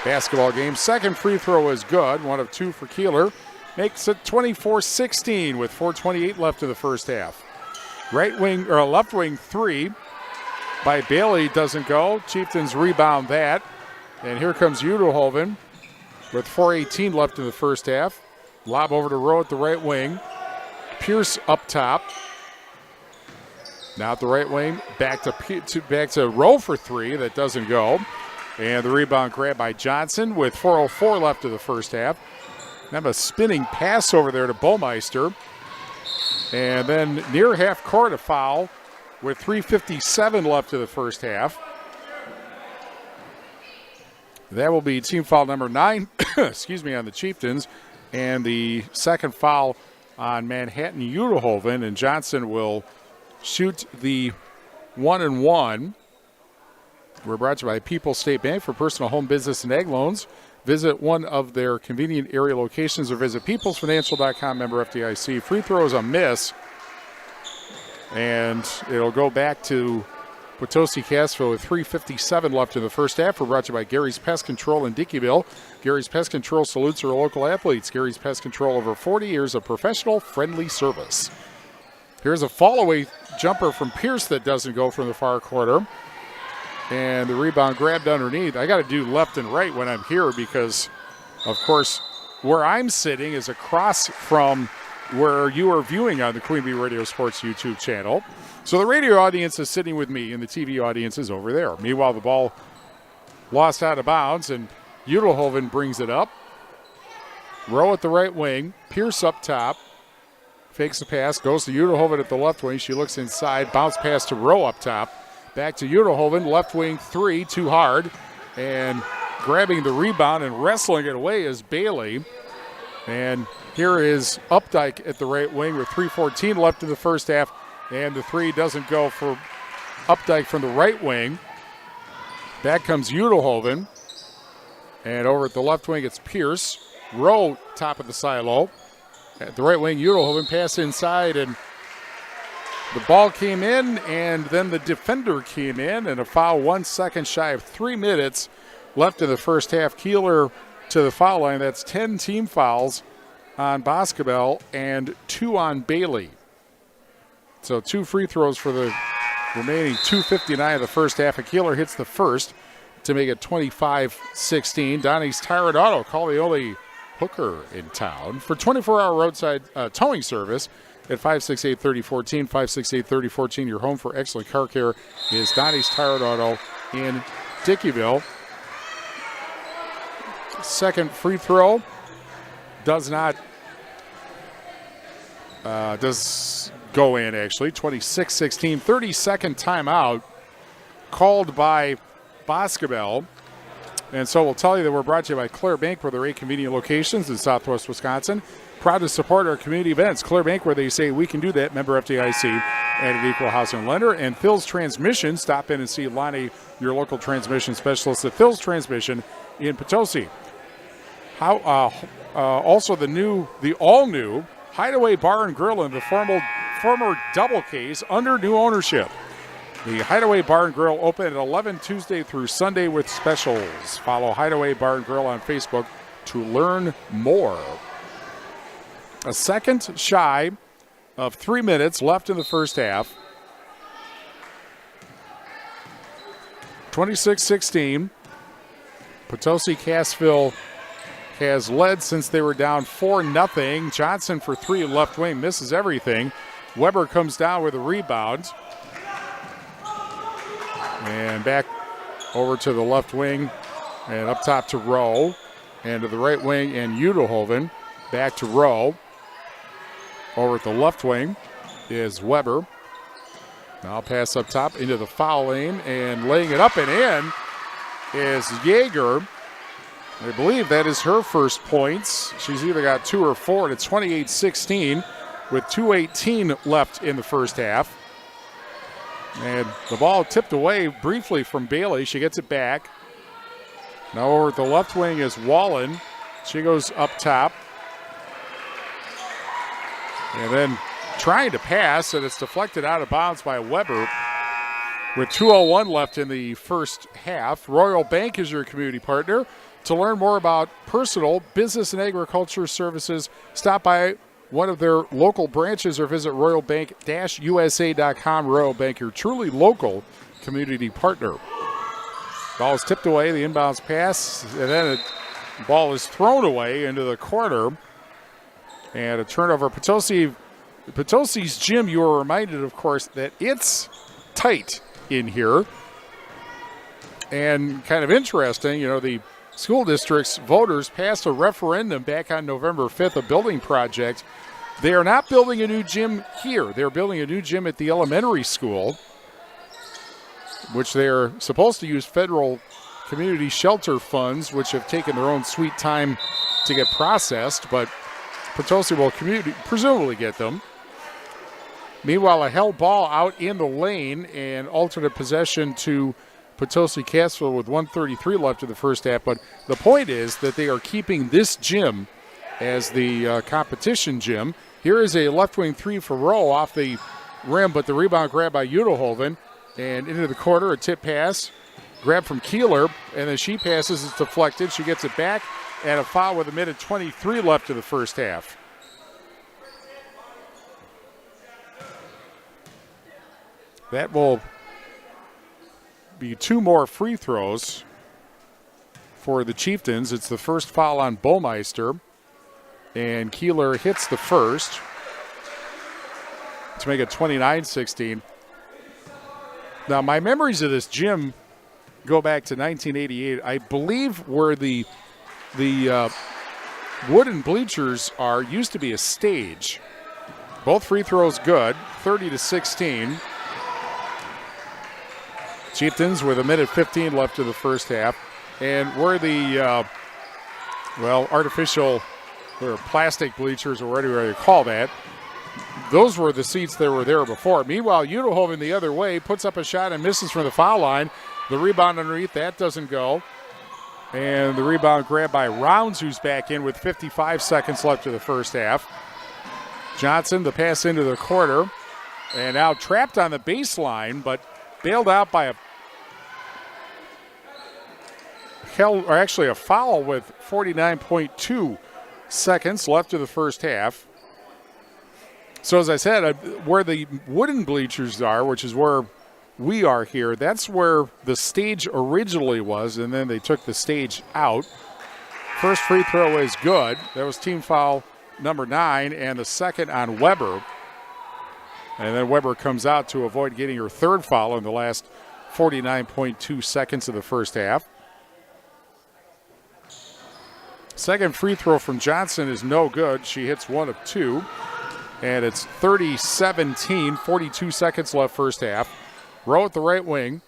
basketball game. Second free throw is good. 1 of 2 for Kieler. Makes it 24-16 with 4:28 left in the first half. Right wing or left wing three by Bailey doesn't go. Chieftains rebound that. And here comes Udelhoven with 4:18 left in the first half. Lob over to Rowe at the right wing. Pierce up top. Now at the right wing, back to Rowe for three. That doesn't go. And the rebound grab by Johnson with 4:04 left of the first half. Have a spinning pass over there to Baumeister. And then near half court a foul with 3:57 left of the first half. That will be team foul number 9, excuse me, on the Chieftains. And the second foul on Manhattan Udelhoven. And Johnson will shoot the 1-and-1. We're brought to you by People's State Bank for personal home business and ag loans. Visit one of their convenient area locations or visit peoplesfinancial.com, member FDIC. Free throw is a miss. And it'll go back to Potosi Cassville with 3:57 left in the first half. We're brought to you by Gary's Pest Control in Dickeyville. Gary's Pest Control salutes our local athletes. Gary's Pest Control, over 40 years of professional, friendly service. Here's a fall-away jumper from Pierce that doesn't go from the far corner. And the rebound grabbed underneath. I got to do left and right when I'm here because, of course, where I'm sitting is across from where you are viewing on the Queen Bee Radio Sports YouTube channel. So the radio audience is sitting with me and the TV audience is over there. Meanwhile, the ball lost out of bounds and Udelhoven brings it up. Rowe at the right wing. Pierce up top. Fakes the pass. Goes to Udelhoven at the left wing. She looks inside. Bounce pass to Rowe up top. Back to Udelhoven, left wing three, too hard. And grabbing the rebound and wrestling it away is Bailey. And here is Updike at the right wing with 3:14 left in the first half. And the three doesn't go for Updike from the right wing. Back comes Udelhoven. And over at the left wing, it's Pierce. Rowe, top of the silo. At the right wing, Udelhoven pass inside, and the ball came in, and then the defender came in, and a foul 1 second shy of 3 minutes left in the first half. Kieler to the foul line. That's 10 team fouls on Boscobel and 2 on Bailey. So 2 free throws for the remaining 2:59 of the first half. And Kieler hits the first to make it 25-16. Donnie's Tire and Auto, call the only hooker in town for 24-hour roadside towing service at 568-3014, 568-3014. Your home for excellent car care is Donnie's Tire and Auto in Dickeyville. Second free throw does go in, actually. 26-16, 30-second timeout called by Boscobel. And so we'll tell you that we're brought to you by Claire Bank, where there are 8 convenient locations in southwest Wisconsin. Proud to support our community events. Claire Bank, where they say we can do that. Member FDIC and an equal housing lender. And Phil's Transmission. Stop in and see Lonnie, your local transmission specialist at Phil's Transmission in Potosi. Also the all-new Hideaway Bar and Grill in the former Double Case under new ownership. The Hideaway Bar and Grill open at 11 Tuesday through Sunday with specials. Follow Hideaway Bar and Grill on Facebook to learn more. A second shy of 3 minutes left in the first half. 26-16. Potosi Cassville has led since they were down 4-0. Johnson for 3 left wing, misses everything. Weber comes down with a rebound. And back over to the left wing and up top to Rowe. And to the right wing and Udelhoven. Back to Rowe. Over at the left wing is Weber. Now pass up top into the foul lane, and laying it up and in is Yeager. I believe that is her first points. She's either got 2 or 4, and it's 28-16 with 2:18 left in the first half. And the ball tipped away briefly from Bailey. She gets it back. Now over at the left wing is Wallen. She goes up top. And then trying to pass, and it's deflected out of bounds by Weber. With 2:01 left in the first half, Royal Bank is your community partner. To learn more about personal, business, and agriculture services, stop by one of their local branches or visit royalbank-usa.com. Royal Bank, your truly local community partner. Ball is tipped away, the inbounds pass, and then the ball is thrown away into the corner. And a turnover. Potosi's gym, you are reminded, of course, that it's tight in here. And kind of interesting, the school district's voters passed a referendum back on November 5th, a building project. They are not building a new gym here. They're building a new gym at the elementary school, which they're supposed to use federal community shelter funds, which have taken their own sweet time to get processed, but Potosi will presumably get them. Meanwhile, a held ball out in the lane and alternate possession to Potosi Cassville with 1:33 left in the first half. But the point is that they are keeping this gym as the competition gym. Here is a left wing three for Rowe off the rim, but the rebound grabbed by Udelhoven. And into the corner, a tip pass. Grab from Kieler, and then she passes. It's deflected. She gets it back, and a foul with 1:23 left in the first half. That will be 2 more free throws for the Chieftains. It's the first foul on Baumeister, and Kieler hits the first to make it 29-16. Now, my memories of this gym go back to 1988. I believe where the wooden bleachers used to be a stage. Both free throws good, 30-16. Chieftains with 1:15 left in the first half. And where the, artificial or plastic bleachers or whatever you call that, those were the seats that were there before. Meanwhile, Udelhoven the other way puts up a shot and misses from the foul line. The rebound underneath, that doesn't go. And the rebound grabbed by Rounds, who's back in with 55 seconds left in the first half. Johnson, the pass into the corner. And now trapped on the baseline, but bailed out by a foul with 49.2 seconds left of the first half. So as I said, where the wooden bleachers are, which is where we are here, that's where the stage originally was, and then they took the stage out. First free throw is good. That was team foul number 9, and the second on Weber. And then Weber comes out to avoid getting her third foul in the last 49.2 seconds of the first half. Second free throw from Johnson is no good. She hits 1 of 2. And it's 30-17, 42 seconds left first half. Rowe at the right wing.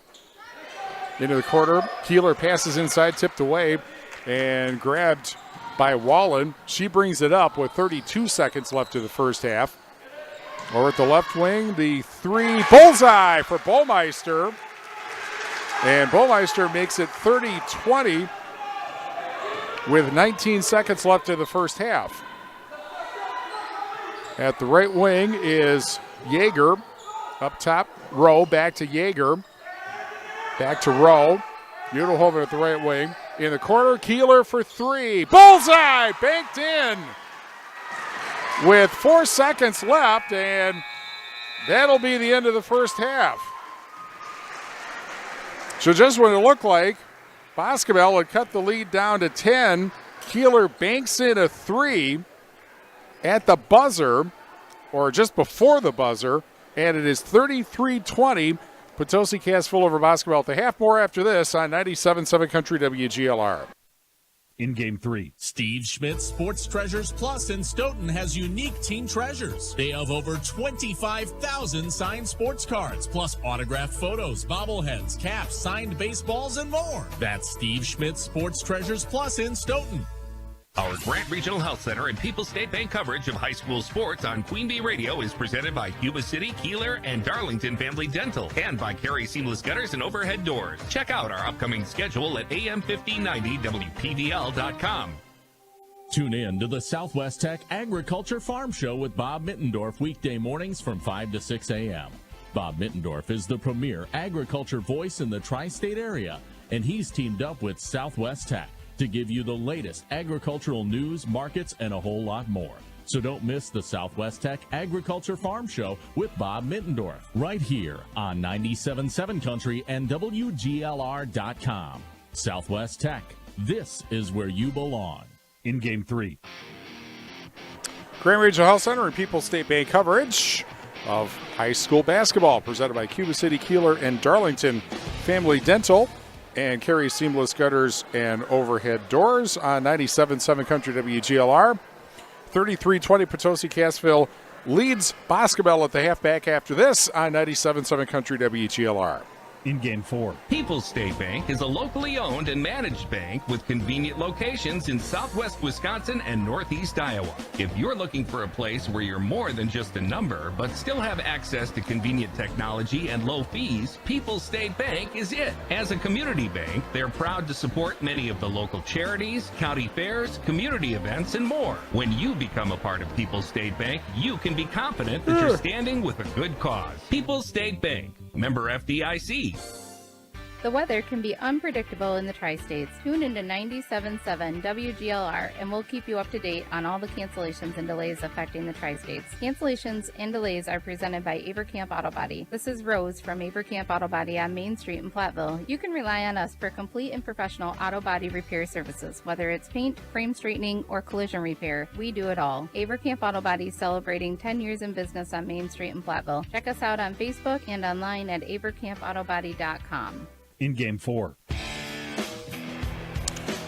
Into the corner. Kieler passes inside, tipped away, and grabbed by Wallen. She brings it up with 32 seconds left of the first half. Over at the left wing, the three, bullseye for Baumeister. And Baumeister makes it 30-20 with 19 seconds left of the first half. At the right wing is Yeager. Up top, Rowe, back to Yeager. Back to Rowe. Udelhoven at the right wing. In the corner, Kieler for 3. Bullseye! Banked in with 4 seconds left, and that'll be the end of the first half. So just when it looked like Boscobel had cut the lead down to 10, Kieler banks in a 3 at the buzzer, or just before the buzzer, and it is 33-20. Potosi Cassville over Boscobel at the half. More after this on 97.7 Country WGLR.
In Game 3.
Steve Schmidt's Sports Treasures Plus in Stoughton has unique team treasures. They have over 25,000 signed sports cards, plus autographed photos, bobbleheads, caps, signed baseballs, and more. That's Steve Schmidt's Sports Treasures Plus in Stoughton.
Our Grant Regional Health Center and People's State Bank coverage of high school sports on Queen Bee Radio is presented by Cuba City, Kieler, and Darlington Family Dental, and by Carey Seamless Gutters and Overhead Doors. Check out our upcoming schedule at am1590wpvl.com.
Tune in to the Southwest Tech Agriculture Farm Show with Bob Mittendorf weekday mornings from 5 to 6 a.m. Bob Mittendorf is the premier agriculture voice in the tri-state area, and he's teamed up with Southwest Tech to give you the latest agricultural news, markets, and a whole lot more. So don't miss the Southwest Tech Agriculture Farm Show with Bob Mittendorf right here on 97.7 Country and WGLR.com. Southwest Tech, this is where you belong.
In Game 3.
Grand Regional Health Center and People's State Bank coverage of high school basketball presented by Cuba City, Kieler, and Darlington Family Dental and Carey Seamless Gutters and Overhead Doors on 97.7 Country WGLR. 33-20 Potosi Cassville leads Boscobel at the halfback after this on 97.7 Country WGLR.
In Game 4.
People's State Bank is a locally owned and managed bank with convenient locations in southwest Wisconsin and northeast Iowa. If you're looking for a place where you're more than just a number, but still have access to convenient technology and low fees, People's State Bank is it. As a community bank, they're proud to support many of the local charities, county fairs, community events, and more. When you become a part of People's State Bank, you can be confident that you're standing with a good cause. People's State Bank, member FDIC.
The weather can be unpredictable in the tri-states. Tune into 97.7 WGLR and we'll keep you up to date on all the cancellations and delays affecting the tri-states. Cancellations and delays are presented by Avercamp Auto Body. This is Rose from Avercamp Auto Body on Main Street in Platteville. You can rely on us for complete and professional auto body repair services. Whether it's paint, frame straightening, or collision repair, we do it all. Avercamp Auto Body celebrating 10 years in business on Main Street in Platteville. Check us out on Facebook and online at avercampautobody.com.
In Game 4.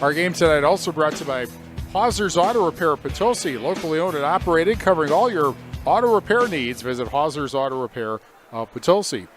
Our game tonight also brought to you by Hauser's Auto Repair Potosi, locally owned and operated, covering all your auto repair needs. Visit Hauser's Auto Repair Potosi.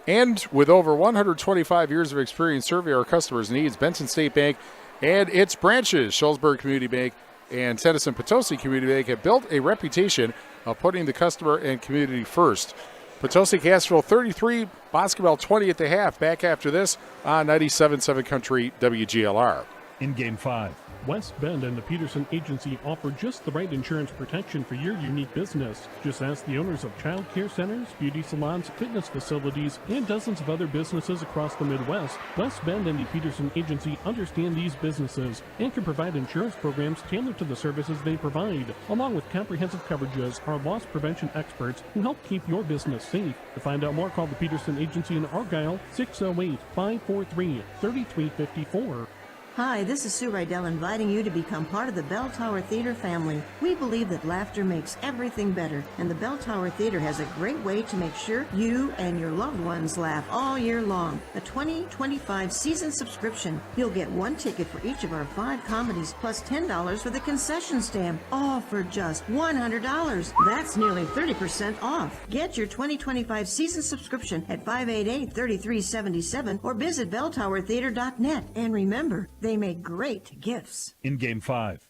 And with over 125 years of experience serving our customers' needs, Benton State Bank and its branches, Shullsburg Community Bank and Tennyson Potosi Community Bank, have built a reputation of putting the customer and community first. Potosi Cassville 33, Boscobel 20 at the half. Back after this on 97.7 Country WGLR.
In Game 5.
West Bend and the Peterson Agency offer just the right insurance protection for your unique business. Just ask the owners of child care centers, beauty salons, fitness facilities, and dozens of other businesses across the Midwest. West Bend and the Peterson Agency understand these businesses and can provide insurance programs tailored to the services they provide. Along with comprehensive coverages, are loss prevention experts who help keep your business safe. To find out more, call the Peterson Agency in Argyle, 608-543-3354.
Hi, this is Sue Rydell inviting you to become part of the Bell Tower Theater family. We believe that laughter makes everything better, and the Bell Tower Theater has a great way to make sure you and your loved ones laugh all year long. A 2025 season subscription. You'll get one ticket for each of our 5 comedies, plus $10 for the concession stand, all for just $100. That's nearly 30% off. Get your 2025 season subscription at 588-3377 or visit belltowertheater.net. And remember, they make great gifts.
In Game 5.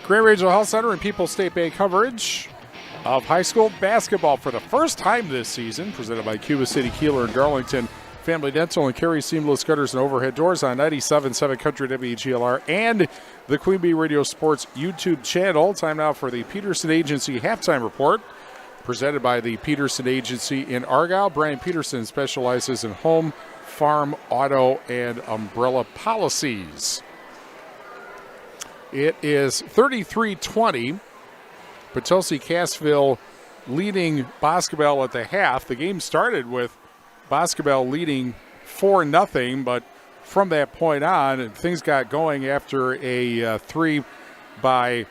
Grand Regional Health Center and People's State Bank coverage of high school basketball for the first time this season, presented by Cuba City, Kieler, and Darlington Family Dental and Carey Seamless Gutters and Overhead Doors on 97.7 Country WGLR and the Queen Bee Radio Sports YouTube channel. Time now for the Peterson Agency halftime report, presented by the Peterson Agency in Argyle. Brian Peterson specializes in home, farm, auto, and umbrella policies. It is 33-20. Potosi Cassville leading Boscobel at the half. The game started with Boscobel leading 4-0, but from that point on, things got going after a 3 by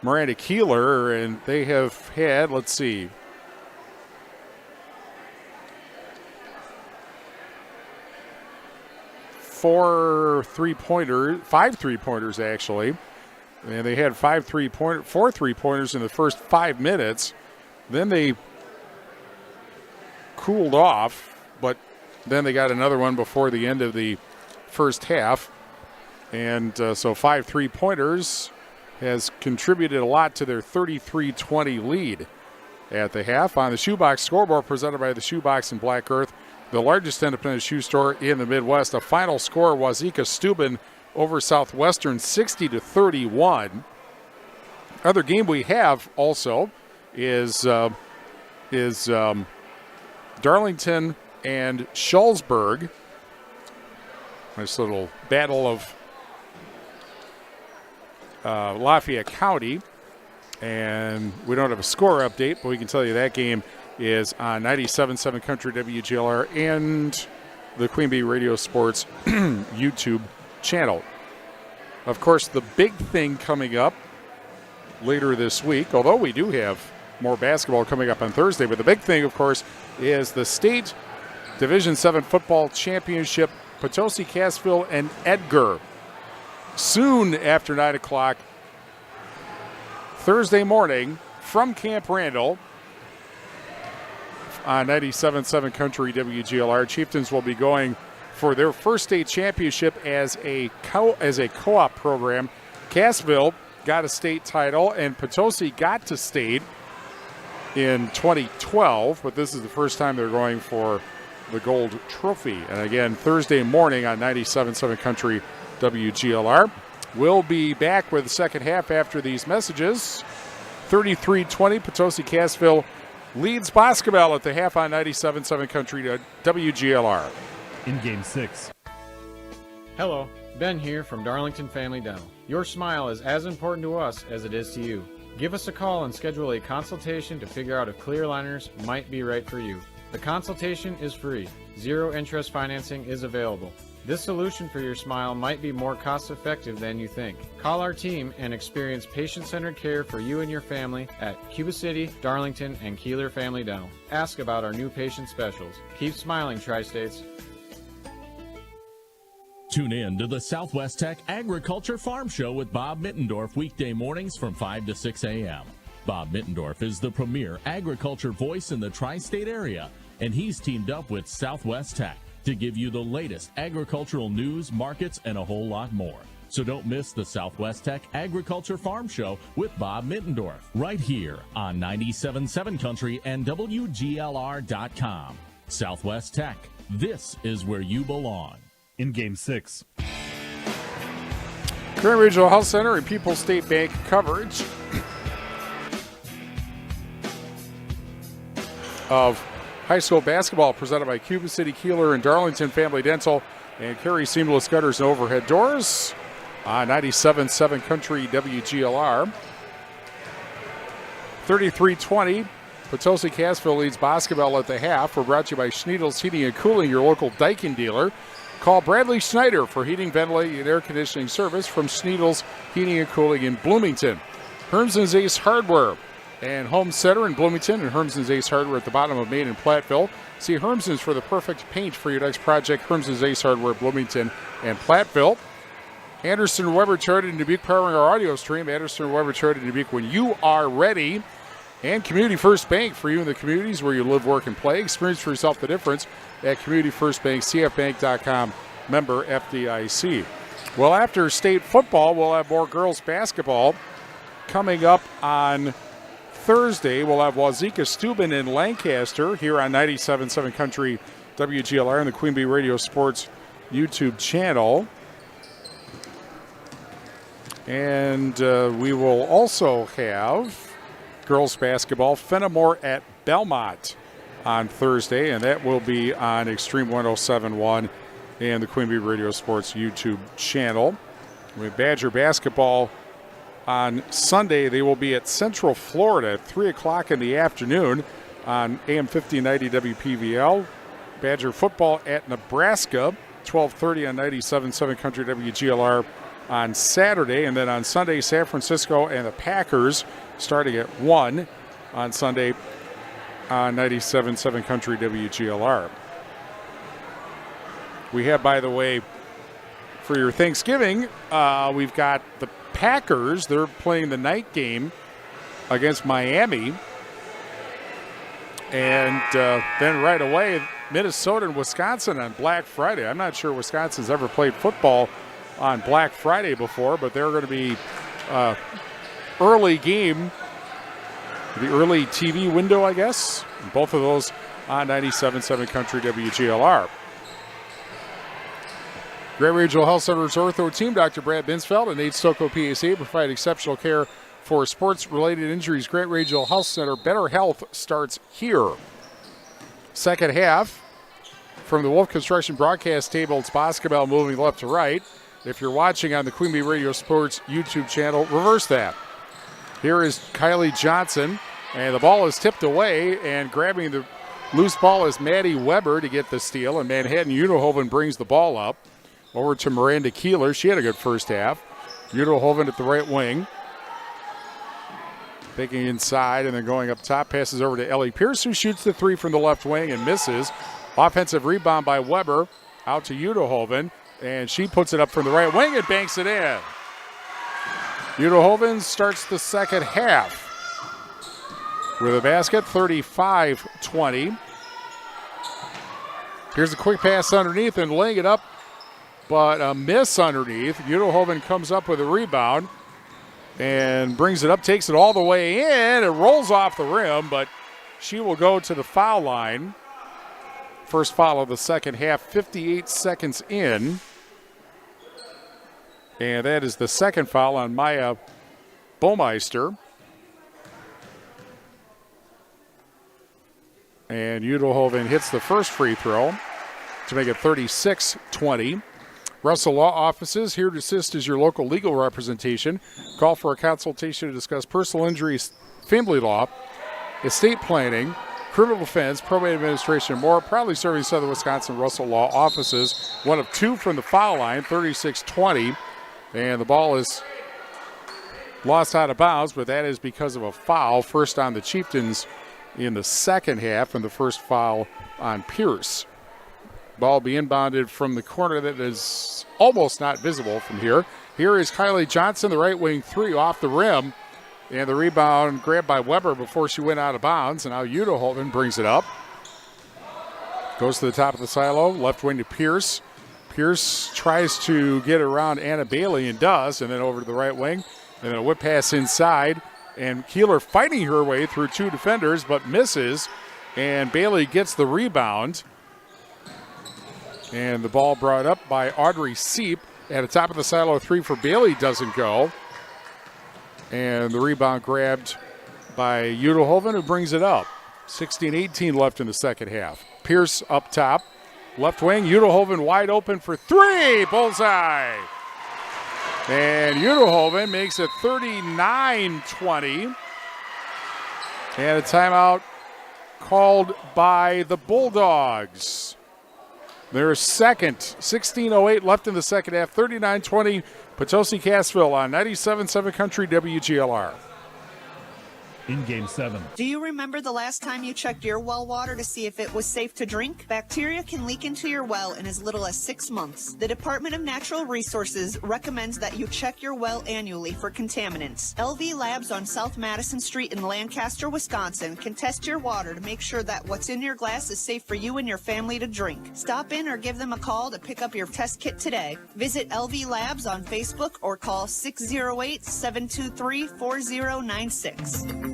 Miranda Kieler, and they have had, let's see, 5 3-pointers actually. And they had 4 3-pointers in the first 5 minutes. Then they cooled off, but then they got another one before the end of the first half. And so 5 3-pointers has contributed a lot to their 33-20 lead at the half. On the Shoebox scoreboard, presented by the Shoebox in Black Earth, the largest independent shoe store in the Midwest. A final score, Wazeeka Steuben over Southwestern, 60-31. Other game we have also is Darlington and Shullsburg. Nice little battle of Lafayette County. And we don't have a score update, but we can tell you that game is on 97.7 Country WGLR and the Queen Bee Radio Sports YouTube channel. Of course, the big thing coming up later this week, although we do have more basketball coming up on Thursday, but the big thing, of course, is the state Division VII football championship, Potosi, Cassville, and Edgar. Soon after 9 o'clock, Thursday morning from Camp Randall on 97.7 Country WGLR. Chieftains will be going for their first state championship as a co-op program. Cassville got a state title, and Potosi got to state in 2012, but this is the first time they're going for the gold trophy. And again, Thursday morning on 97.7 Country WGLR. We'll be back with the second half after these messages. 33-20, Potosi Cassville leads Boscobel at the half on 97.7 Country WGLR.
In Game 6.
Hello, Ben here from Darlington Family Dental. Your smile is as important to us as it is to you. Give us a call and schedule a consultation to figure out if clear aligners might be right for you. The consultation is free. Zero interest financing is available. This solution for your smile might be more cost-effective than you think. Call our team and experience patient-centered care for you and your family at Cuba City, Darlington, and Kieler Family Dental. Ask about our new patient specials. Keep smiling, Tri-States.
Tune in to the Southwest Tech Agriculture Farm Show with Bob Mittendorf weekday mornings from 5 to 6 a.m. Bob Mittendorf is the premier agriculture voice in the tri-state area, and he's teamed up with Southwest Tech to give you the latest agricultural news, markets, and a whole lot more. So don't miss the Southwest Tech Agriculture Farm Show with Bob Mittendorf right here on 97.7 Country and WGLR.com. Southwest Tech, this is where you belong.
In Game 6.
Carey Regional Health Center and People's State Bank coverage of high school basketball presented by Cuba City, Kieler, and Darlington Family Dental and Carey Seamless Gutters and Overhead Doors on 97.7 Country WGLR. 33-20, Potosi Cassville leads Boscobel at the half. We're brought to you by Schneidl's Heating and Cooling, your local Daikin dealer. Call Bradley Schneider for heating, ventilating, and air conditioning service from Schneidl's Heating and Cooling in Bloomington. Hermson's Ace Hardware and Home Center in Bloomington, and Hermson's Ace Hardware at the bottom of Main and Platteville. See Hermson's for the perfect paint for your next project. Hermson's Ace Hardware, Bloomington and Platteville. Anderson Weber Chartered in Dubuque, powering our audio stream. Anderson Weber Chartered in Dubuque when you are ready. And Community First Bank for you in the communities where you live, work, and play. Experience for yourself the difference at Community First Bank, cfbank.com, member FDIC. Well, after state football, we'll have more girls basketball coming up on Thursday. We'll have Wazeeka Steuben in Lancaster here on 97.7 Country WGLR and the Queen Bee Radio Sports YouTube channel. And we will also have girls basketball, Fenimore at Belmont on Thursday, and that will be on Extreme 107.1 and the Queen Bee Radio Sports YouTube channel. With Badger basketball on Sunday, they will be at Central Florida at 3 o'clock in the afternoon on AM 1590 WPVL. Badger football at Nebraska, 12:30 on 97.7 Country WGLR on Saturday. And then on Sunday, San Francisco and the Packers starting at 1 on Sunday on 97.7 Country WGLR. We have, by the way, for your Thanksgiving, we've got the Packers. They're playing the night game against Miami. And then right away, Minnesota and Wisconsin on Black Friday. I'm not sure Wisconsin's ever played football on Black Friday before, but they're going to be early game, the early TV window, I guess. Both of those on 97.7 Country WGLR. Great Regional Health Center's ortho team, Dr. Brad Binsfeld and Nate Stocco, PAC, provide exceptional care for sports-related injuries. Great Regional Health Center, better health starts here. Second half, from the Wolf Construction broadcast table, it's Boscobel moving left to right. If you're watching on the Queen Bee Radio Sports YouTube channel, reverse that. Here is Kylie Johnson, and the ball is tipped away, and grabbing the loose ball is Maddie Weber to get the steal, and Manhattan Unihoven brings the ball up over to Miranda Kieler. She had a good first half. Unihoven at the right wing. Picking inside and then going up top, passes over to Ellie Pierce, who shoots the three from the left wing and misses. Offensive rebound by Weber out to Unihoven, and she puts it up from the right wing and banks it in. Unihoven starts the second half with a basket, 35-20. Here's a quick pass underneath and laying it up, but a miss underneath. Unihoven comes up with a rebound and brings it up, takes it all the way in. It rolls off the rim, but she will go to the foul line. First foul of the second half, 58 seconds in. And that is the second foul on Maya Baumeister. And Unihoven hits the first free throw to make it 36-20. Russell Law Offices, here to assist as your local legal representation. Call for a consultation to discuss personal injuries, family law, estate planning, criminal defense, probate administration, and more. Proudly serving Southern Wisconsin Russell Law Offices. One of two from the foul line, 36-20. And the ball is lost out of bounds, but that is because of a foul. First on the Chieftains in the second half, and the first foul on Pierce. Ball be inbounded from the corner that is almost not visible from here. Here is Kylie Johnson, the right wing three off the rim. And the rebound grabbed by Weber before she went out of bounds. And now Unihoven brings it up. Goes to the top of the silo, left wing to Pierce. Pierce tries to get around Anna Bailey and does. And then over to the right wing. And then a whip pass inside. And Kieler fighting her way through two defenders but misses. And Bailey gets the rebound. And the ball brought up by Audrey Seep. At the top of the silo, three for Bailey doesn't go. And the rebound grabbed by Unihoven, who brings it up. 16-18 left in the second half. Pierce up top. Left wing, Unihoven wide open for three. Bullseye. And Unihoven makes it 39-20. And a timeout called by the Bulldogs. Their second, 16:08 left in the second half, 39-20, Potosi Cassville on 97.7 Country WGLR.
In Game 7.
Do you remember the last time you checked your well water to see if it was safe to drink? Bacteria can leak into your well in as little as 6 months. The Department of Natural Resources recommends that you check your well annually for contaminants. LV Labs on South Madison Street in Lancaster, Wisconsin can test your water to make sure that what's in your glass is safe for you and your family to drink. Stop in or give them a call to pick up your test kit today. Visit LV Labs on Facebook or call 608-723-4096.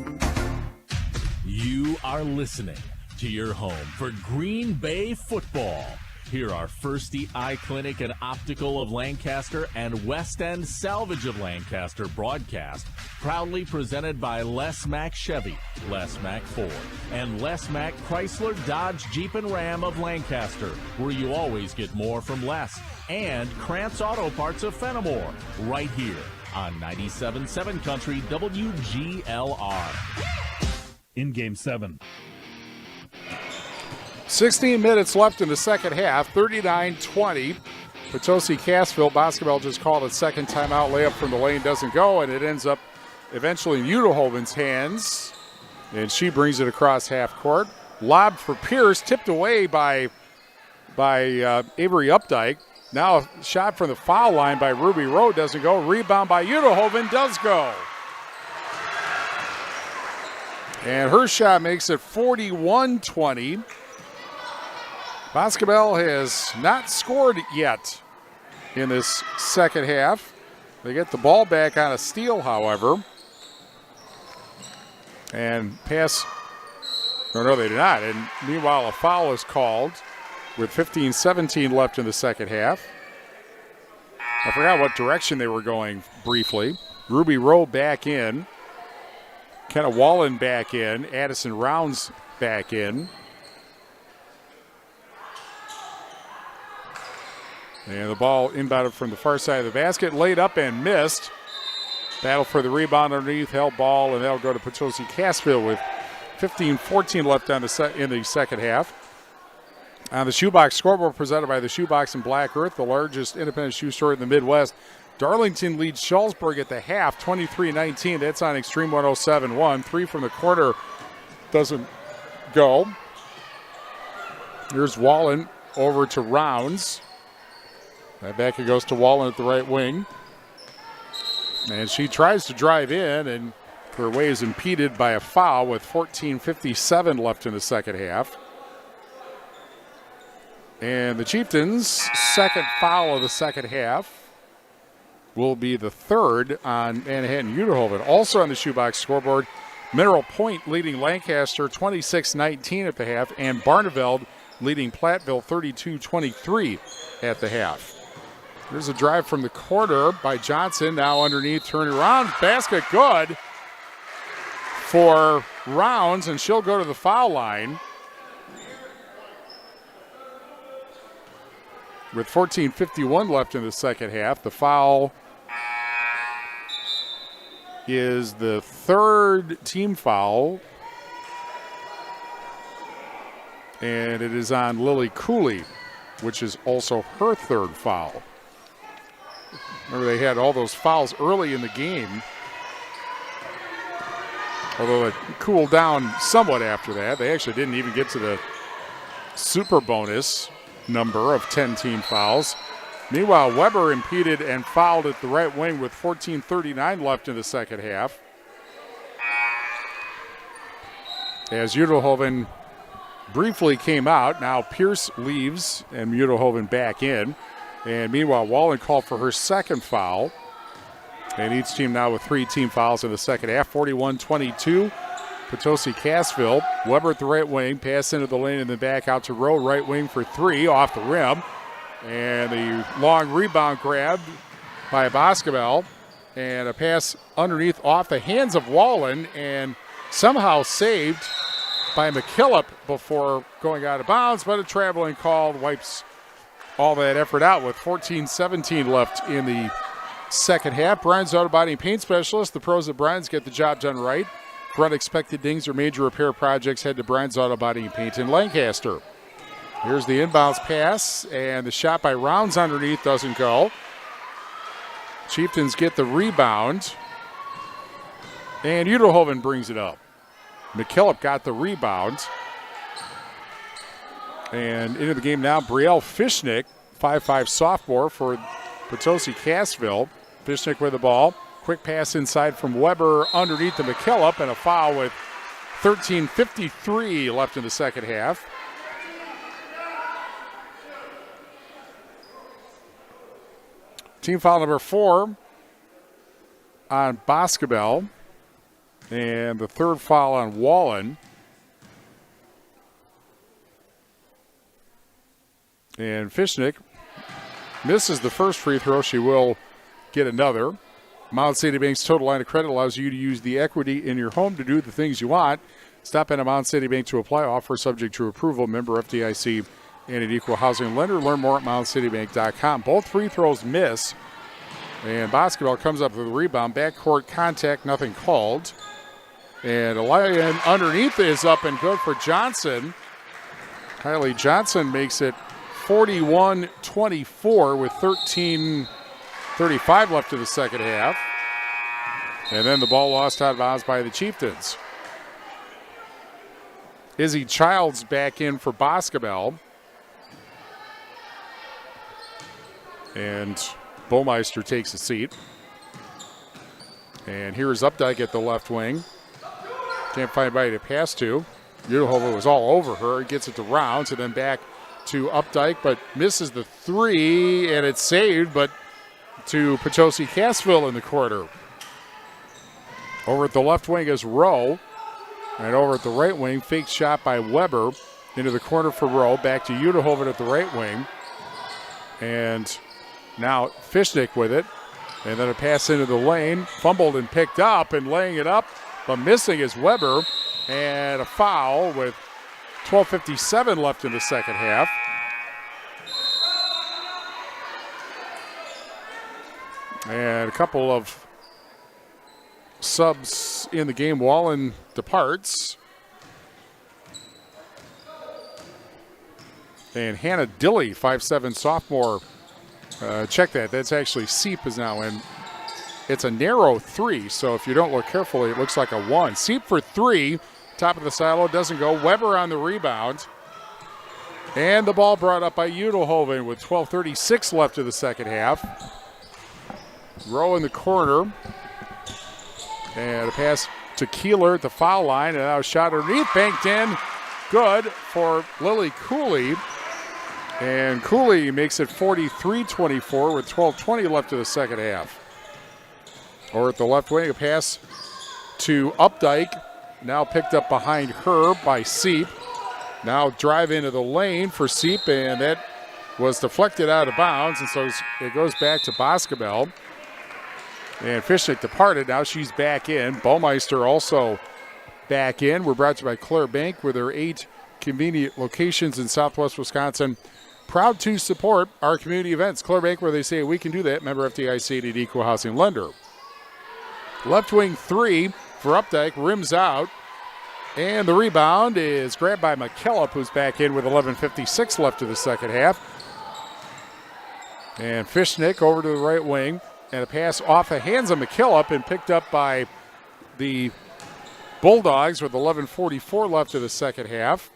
You are listening to your home for Green Bay football. Here are Firsty Eye Clinic and Optical of Lancaster and West End Salvage of Lancaster broadcast, proudly presented by Les Mack Chevy, Les Mack Ford, and Les Mack Chrysler Dodge Jeep and Ram of Lancaster, where you always get more from less, and Krantz Auto Parts of Fenimore, right here on 97.7 Country WGLR.
In Game 7.
16 minutes left in the second half, 39-20. Potosi Cassville, Boscobel just called a second timeout. Layup from the lane doesn't go, and it ends up eventually in Unihoven's hands. And she brings it across half court. Lob for Pierce, tipped away by Avery Updike. Now a shot from the foul line by Ruby Rowe doesn't go. Rebound by Unihoven does go. And her shot makes it 41-20. Boscobel has not scored yet in this second half. They get the ball back on a steal, however. And pass, no, they did not. And meanwhile, a foul is called with 15-17 left in the second half. I forgot what direction they were going briefly. Ruby Rowe back in. Kenna Wallen back in. Addison Rounds back in. And the ball inbounded from the far side of the basket. Laid up and missed. Battle for the rebound underneath, held ball, and that'll go to Potosi Cassville with 15-14 left in the second half. On the Shoebox scoreboard presented by the Shoebox in Black Earth, the largest independent shoe store in the Midwest. Darlington leads Shullsburg at the half, 23-19. That's on Extreme 107.1. 3 from the quarter doesn't go. Here's Wallen over to Rounds. Right back it goes to Wallen at the right wing. And she tries to drive in, and her way is impeded by a foul with 14:57 left in the second half. And the Chieftains' second foul of the second half will be the third on Manhattan-Uterhoven. Also on the Shoebox scoreboard, Mineral Point leading Lancaster 26-19 at the half, and Barneveld leading Platteville 32-23 at the half. There's a drive from the corner by Johnson. Now underneath, turn around. Basket good for Rounds, and she'll go to the foul line. With 14:51 left in the second half, the foul is the third team foul, and it is on Lily Cooley, which is also her third foul. Remember, they had all those fouls early in the game, although it cooled down somewhat after that. They actually didn't even get to the super bonus number of 10 team fouls. Meanwhile, Weber impeded and fouled at the right wing with 14:39 left in the second half. As Uterhoven briefly came out, now Pierce leaves and Uterhoven back in. And meanwhile, Wallen called for her second foul. And each team now with 3 team fouls in the second half. 41-22, Potosi Cassville. Weber at the right wing, pass into the lane and then back out to Rowe, right wing for 3, off the rim. And the long rebound grab by Boscobel. And a pass underneath off the hands of Wallen and somehow saved by McKillop before going out of bounds. But a traveling call wipes all that effort out with 14:17 left in the second half. Bryan's Auto Body and Paint Specialist. The pros at Bryan's get the job done right. For unexpected dings or major repair projects, head to Bryan's Auto Body and Paint in Lancaster. Here's the inbounds pass, and the shot by Rounds underneath doesn't go. Chieftains get the rebound, and Uterhoven brings it up. McKillop got the rebound. And into the game now, Brielle Fishnick, 5'5" sophomore for Potosi Cassville. Fishnick with the ball. Quick pass inside from Weber underneath to McKillop, and a foul with 13:53 left in the second half. Team foul number 4 on Boscobel, and the third foul on Wallen. And Fishnick misses the first free throw. She will get another. Mount City Bank's total line of credit allows you to use the equity in your home to do the things you want. Stop in at Mount City Bank to apply. Offer subject to approval. Member FDIC and an equal housing lender. Learn more at mountcitybank.com. Both free throws miss. And Boscobel comes up with a rebound. Backcourt contact, nothing called. And a line underneath is up and good for Johnson. Kylie Johnson makes it 41-24 with 13:35 left in the second half. And then the ball lost out of bounds by the Chieftains. Izzy Childs back in for Boscobel. And Baumeister takes a seat. And here's Updike at the left wing. Can't find anybody to pass to. Uterhoven was all over her. Gets it to Rounds and then back to Updike, but misses the 3, and it's saved, but to Potosi Cassville in the quarter. Over at the left wing is Rowe, and over at the right wing, fake shot by Weber into the corner for Rowe, back to Uterhoven at the right wing, and now Fishnick with it, and then a pass into the lane, fumbled and picked up, and laying it up, but missing is Weber, and a foul with 12:57 left in the second half. And a couple of subs in the game. Wallen departs. And Hannah Dilley, 5'7" sophomore. Check that. That's actually Seep is now in. It's a narrow 3, so if you don't look carefully, it looks like a 1. Seep for 3. Top of the silo, doesn't go. Weber on the rebound. And the ball brought up by Udelhoven with 12:36 left of the second half. Rowe in the corner. And a pass to Kieler at the foul line. And now a shot underneath, banked in. Good for Lily Cooley. And Cooley makes it 43-24 with 12:20 left of the second half. Or at the left wing, a pass to Updike. Now picked up behind her by Seep. Now drive into the lane for Seep, and that was deflected out of bounds, and so it goes back to Boscobel. And Fishnick departed. Now she's back in. Baumeister also back in. We're brought to you by Claire Bank with their 8 convenient locations in Southwest Wisconsin. Proud to support our community events. Claire Bank, where they say we can do that. Member FDIC and Equal Housing Lender. Left wing 3 for Updike. Rims out. And the rebound is grabbed by McKillop, who's back in with 11:56 left of the second half. And Fishnick over to the right wing. And a pass off the hands of McKillop and picked up by the Bulldogs with 11:44 left of the second half.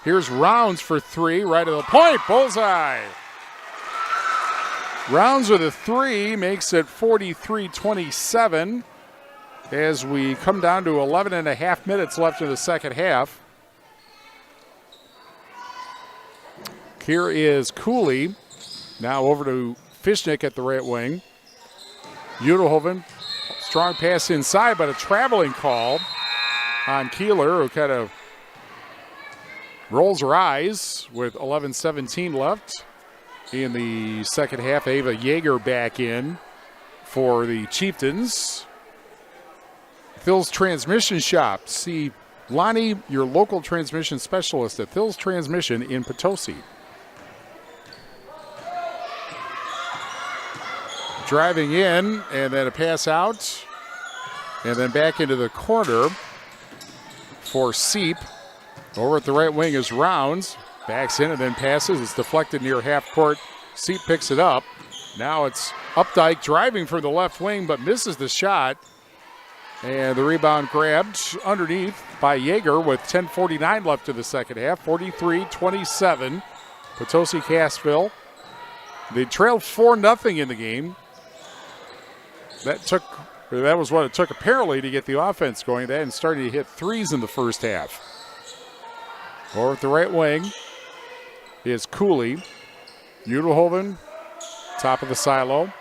Here's Rounds for 3, right at the point. Bullseye. Rounds with a 3 makes it 43-27 as we come down to 11 and a half minutes left in the second half. Here is Cooley. Now over to Fishnick at the right wing. Udelhoven, strong pass inside, but a traveling call on Kieler, who kind of rolls her eyes with 11:17 left in the second half. Ava Yeager back in for the Chieftains. Phil's Transmission Shop. See Lonnie, your local transmission specialist at Phil's Transmission in Potosi. Driving in, and then a pass out, and then back into the corner for Seep. Over at the right wing is Rounds. Backs in and then passes. It's deflected near half court. Seep picks it up. Now it's Updike driving for the left wing, but misses the shot. And the rebound grabbed underneath by Yeager with 10:49 left of the second half. 43-27. Potosi Cassville. They trailed 4-0 in the game. That was what it took apparently to get the offense going. They hadn't started to hit threes in the first half. Over at the right wing is Cooley. Udelhoven, top of the silo.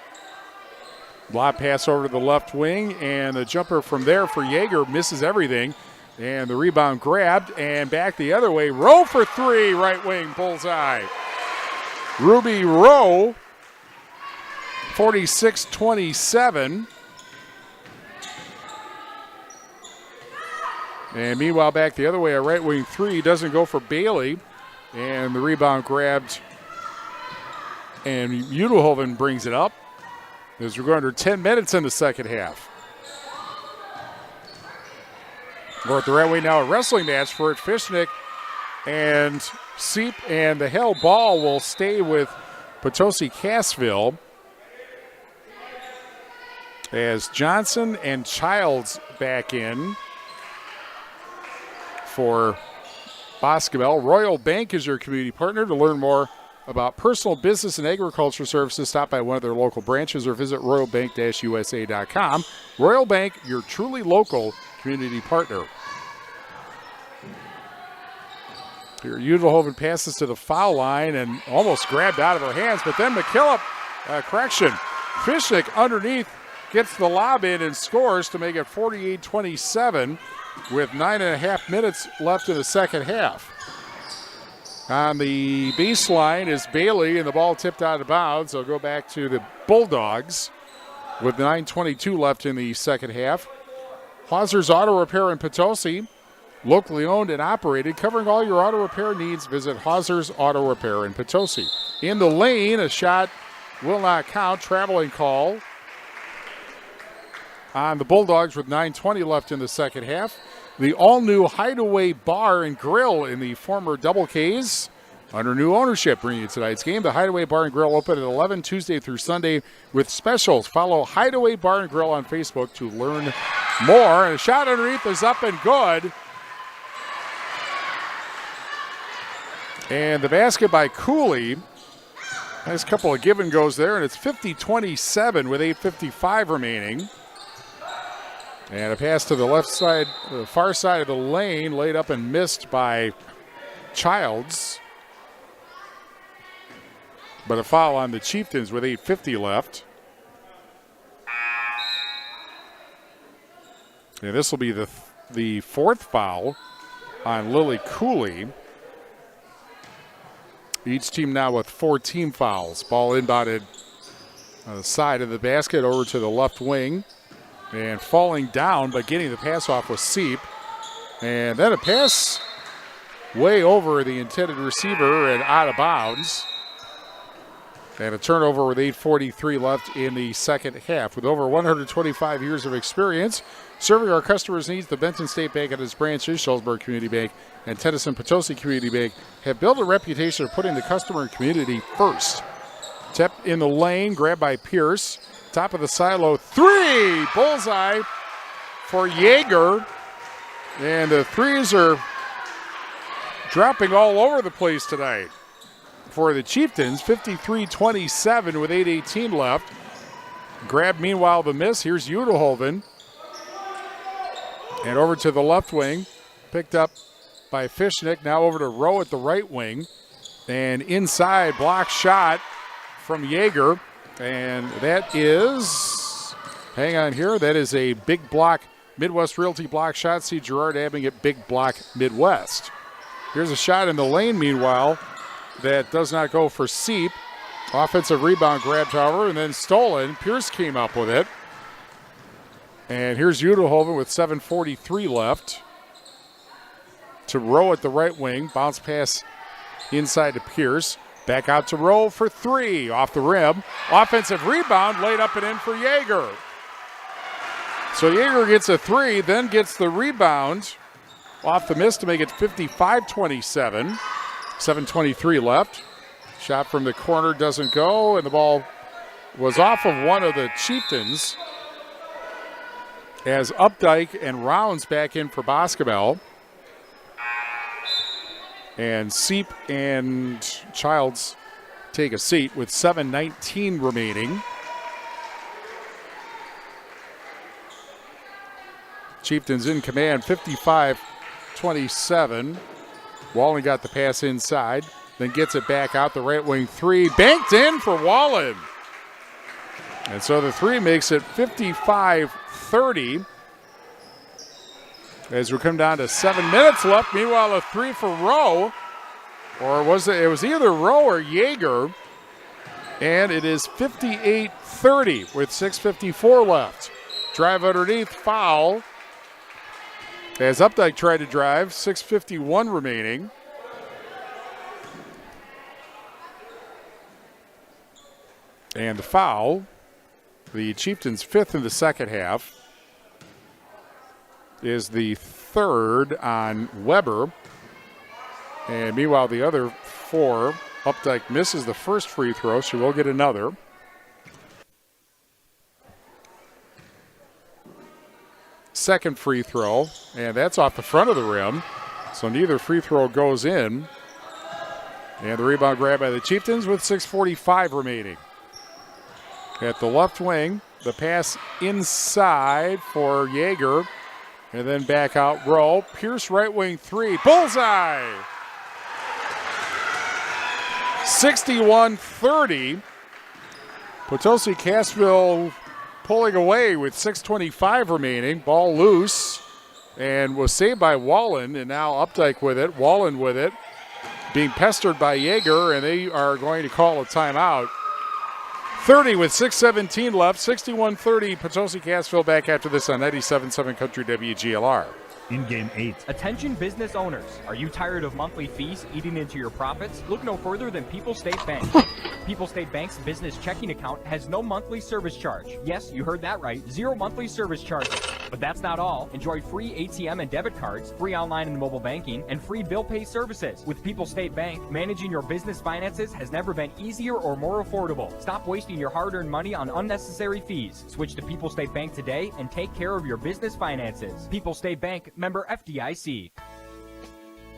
Lob pass over to the left wing, and the jumper from there for Yeager misses everything. And the rebound grabbed, and back the other way. Rowe for 3, right wing, bullseye. Ruby Rowe, 46-27. And meanwhile, back the other way, a right wing 3 doesn't go for Bailey. And the rebound grabbed, and Udelhoven brings it up as we're going under 10 minutes in the second half. We're at the right way now, a wrestling match for it. Fishnick and Seep, and the held ball will stay with Potosi Cassville as Johnson and Childs back in for Boscobel. Royal Bank is your community partner. To learn more about personal, business, and agriculture services, stop by one of their local branches or visit royalbank-usa.com. Royal Bank, your truly local community partner. Here, Udelhoven passes to the foul line and almost grabbed out of her hands, but then McKillop, Fishnick underneath, gets the lob in and scores to make it 48-27 with 9.5 minutes left in the second half. On the baseline is Bailey, and the ball tipped out of bounds. They'll go back to the Bulldogs with 9:22 left in the second half. Hauser's Auto Repair in Potosi, locally owned and operated, covering all your auto repair needs. Visit Hauser's Auto Repair in Potosi. In the lane, a shot will not count. Traveling call on the Bulldogs with 9:20 left in the second half. The all-new Hideaway Bar and Grill in the former Double K's under new ownership bringing you tonight's game. The Hideaway Bar and Grill open at 11 Tuesday through Sunday with specials. Follow Hideaway Bar and Grill on Facebook to learn more. And a shot underneath is up and good. And the basket by Cooley. Nice couple of give and goes there, and it's 50-27 with 8:55 remaining. And a pass to the left side, the far side of the lane, laid up and missed by Childs. But a foul on the Chieftains with 8:50 left. And this will be the fourth foul on Lily Cooley. Each team now with 4 team fouls. Ball inbounded on the side of the basket over to the left wing. And falling down, but getting the pass off was Seep. And then a pass way over the intended receiver and out of bounds. And a turnover with 8:43 left in the second half. With over 125 years of experience serving our customers' needs, the Benton State Bank and its branches, Shullsburg Community Bank and Tennyson Potosi Community Bank, have built a reputation of putting the customer and community first. Tip in the lane, grabbed by Pierce. Top of the silo, 3! Bullseye for Yeager. And the threes are dropping all over the place tonight. For the Chieftains, 53-27 with 8:18 left. Grab, meanwhile, the miss. Here's Udehoven. And over to the left wing. Picked up by Fishnick. Now over to Rowe at the right wing. And inside, block shot from Yeager. And that is, hang on here, that is a big block, Midwest Realty block shot. See Gerard Abbing it, big block Midwest. Here's a shot in the lane, meanwhile, that does not go for Seep. Offensive rebound grabbed, however, and then stolen. Pierce came up with it. And here's Udehoven with 7:43 left. To Rowe at the right wing. Bounce pass inside to Pierce. Back out to Rowe for 3. Off the rim. Offensive rebound laid up and in for Yeager. So Yeager gets a 3, then gets the rebound off the miss to make it 55-27. 7:23 left. Shot from the corner doesn't go, and the ball was off of one of the Chieftains as Updike and Rounds back in for Boscobel. And Seep and Childs take a seat with 7:19 remaining. Chieftains in command, 55-27. Wallen got the pass inside, then gets it back out the right wing 3. Banked in for Wallen. And so the 3 makes it 55-30. As we come down to 7 minutes left. Meanwhile, a 3 for Rowe. Or was it was either Rowe or Yeager. And it is 58-30 with 6:54 left. Drive underneath, foul. As Updike tried to drive, 6:51 remaining. And the foul, the Chieftains' 5th in the second half, is the 3rd on Weber. And meanwhile, the other 4, Updike misses the first free throw. She will get another. Second free throw, and that's off the front of the rim. So neither free throw goes in. And the rebound grab by the Chieftains with 6:45 remaining. At the left wing, the pass inside for Yeager. And then back out Rowe. Pierce right wing 3. Bullseye! 61-30. Potosi Cassville pulling away with 6:25 remaining. Ball loose and was saved by Wallen, and now Updike with it. Wallen with it. Being pestered by Yeager, and they are going to call a timeout. 30 with 6:17 left. 61-30. Potosi Cassville back after this on 97.7 Country WGLR.
In game 8.
Attention business owners. Are you tired of monthly fees eating into your profits? Look no further than People State Bank. People State Bank's business checking account has no monthly service charge. Yes, you heard that right. 0 monthly service charges. But that's not all. Enjoy free ATM and debit cards, free online and mobile banking, and free bill pay services. With People State Bank, managing your business finances has never been easier or more affordable. Stop wasting your hard-earned money on unnecessary fees. Switch to People State Bank today and take care of your business finances. People State Bank, member FDIC.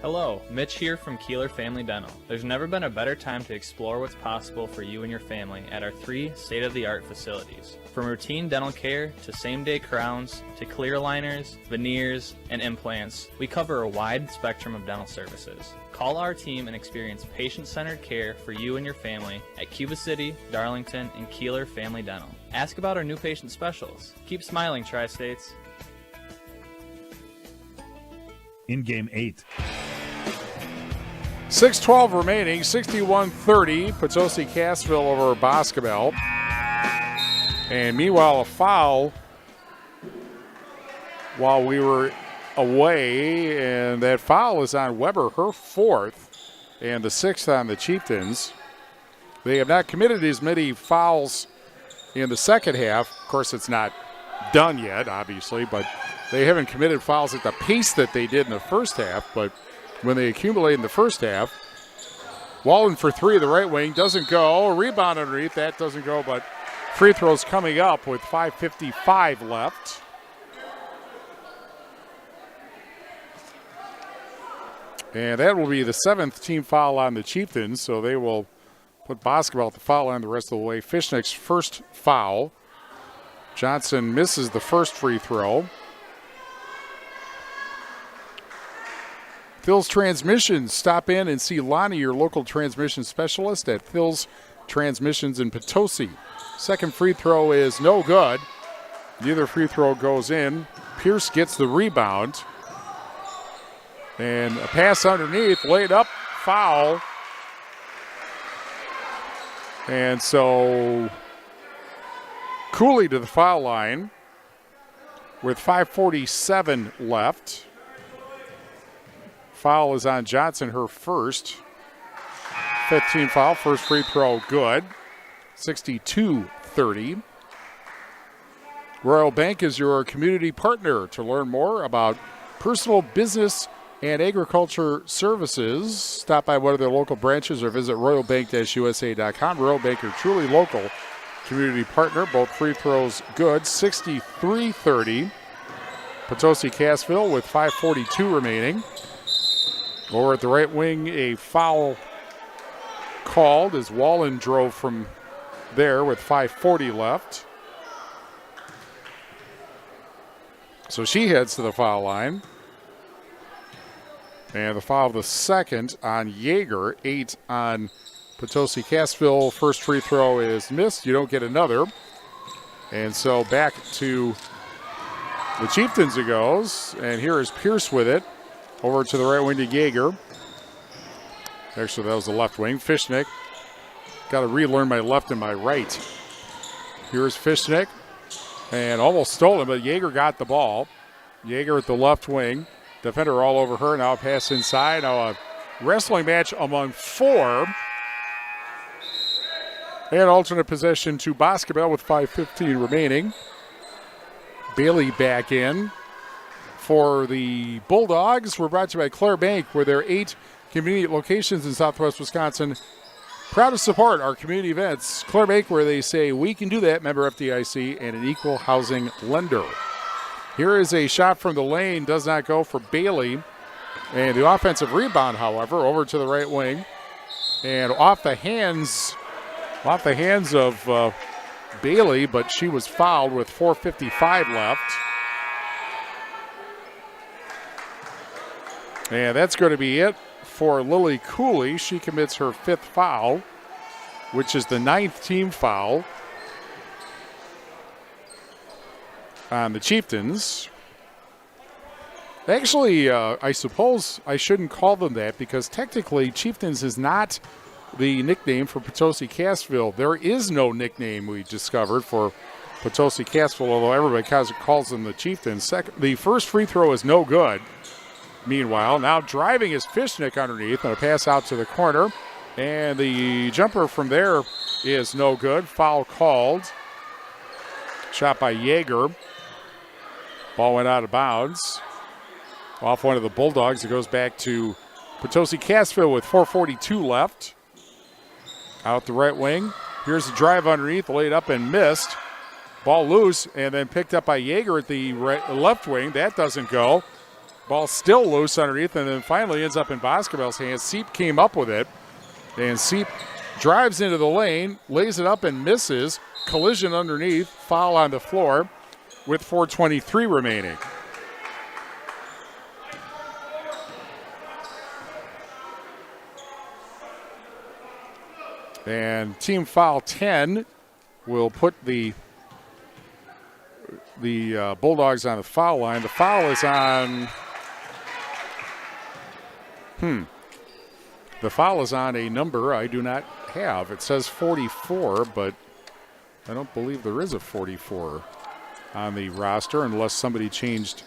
Hello, Mitch here from Kieler Family Dental. There's never been a better time to explore what's possible for you and your family at our 3 state-of-the-art facilities. From routine dental care to same-day crowns to clear aligners, veneers, and implants, we cover a wide spectrum of dental services. Call our team and experience patient-centered care for you and your family at Cuba City, Darlington, and Kieler Family Dental. Ask about our new patient specials. Keep smiling, Tri-States.
In game 8.
6:12 remaining, 61-30. Potosi Cassville over Boscobel. And meanwhile, a foul while we were away, and that foul is on Weber, her 4th, and the 6th on the Chieftains. They have not committed as many fouls in the second half. Of course, it's not done yet, obviously, but they haven't committed fouls at the pace that they did in the first half, but when they accumulate in the first half. Wallen for 3 of the right wing, doesn't go. A rebound underneath, that doesn't go, but free throws coming up with 5:55 left. And that will be the 7th team foul on the Chieftains, so they will put Boscobel at the foul line the rest of the way. Fishnick's first foul. Johnson misses the first free throw. Phil's Transmissions. Stop in and see Lonnie, your local transmission specialist at Phil's Transmissions in Potosi. Second free throw is no good. Neither free throw goes in. Pierce gets the rebound. And a pass underneath, laid up, foul. And so Cooley to the foul line with 5:47 left. Foul is on Johnson, her first. 15 foul, first free throw good. 62-30. Royal Bank is your community partner. To learn more about personal, business, and agriculture services, stop by one of their local branches or visit royalbank-usa.com. Royal Bank, your truly local community partner. Both free throws good. 63-30. Potosi Cassville with 5:42 remaining. Over at the right wing, a foul called as Wallen drove from there with 5:40 left. So she heads to the foul line. And the foul of the second on Yeager, 8 on Potosi Cassville. First free throw is missed. You don't get another. And so back to the Chieftains it goes. And here is Pierce with it. Over to the right wing to Yeager. Actually, that was the left wing. Fishnick. Got to relearn my left and my right. Here's Fishnick. And almost stolen, but Yeager got the ball. Yeager at the left wing. Defender all over her. Now a pass inside. Now a wrestling match among 4. And alternate possession to Boscobel with 5:15 remaining. Bailey back in. For the Bulldogs, we're brought to you by Claire Bank, where there are 8 convenient locations in Southwest Wisconsin. Proud to support our community events. Claire Bank, where they say we can do that, member FDIC, and an equal housing lender. Here is a shot from the lane, does not go for Bailey. And the offensive rebound, however, over to the right wing. And off the hands of Bailey, but she was fouled with 4:55 left. And that's going to be it for Lily Cooley. She commits her 5th foul, which is the 9th team foul on the Chieftains. Actually, I suppose I shouldn't call them that because technically Chieftains is not the nickname for Potosi Cassville. There is no nickname we discovered for Potosi Cassville, although everybody calls them the Chieftains. The first free throw is no good. Meanwhile, now driving is Fishnick underneath and a pass out to the corner. And the jumper from there is no good. Foul called. Shot by Yeager. Ball went out of bounds. Off one of the Bulldogs. It goes back to Potosi Cassville with 4:42 left. Out the right wing. Here's the drive underneath, laid up and missed. Ball loose and then picked up by Yeager at the left wing. That doesn't go. Ball still loose underneath and then finally ends up in Boscobel's hands. Seep came up with it. And Seep drives into the lane, lays it up and misses. Collision underneath, foul on the floor with 4:23 remaining. And team foul 10 will put the Bulldogs on the foul line. The foul is on the foul is on a number I do not have. It says 44, but I don't believe there is a 44 on the roster unless somebody changed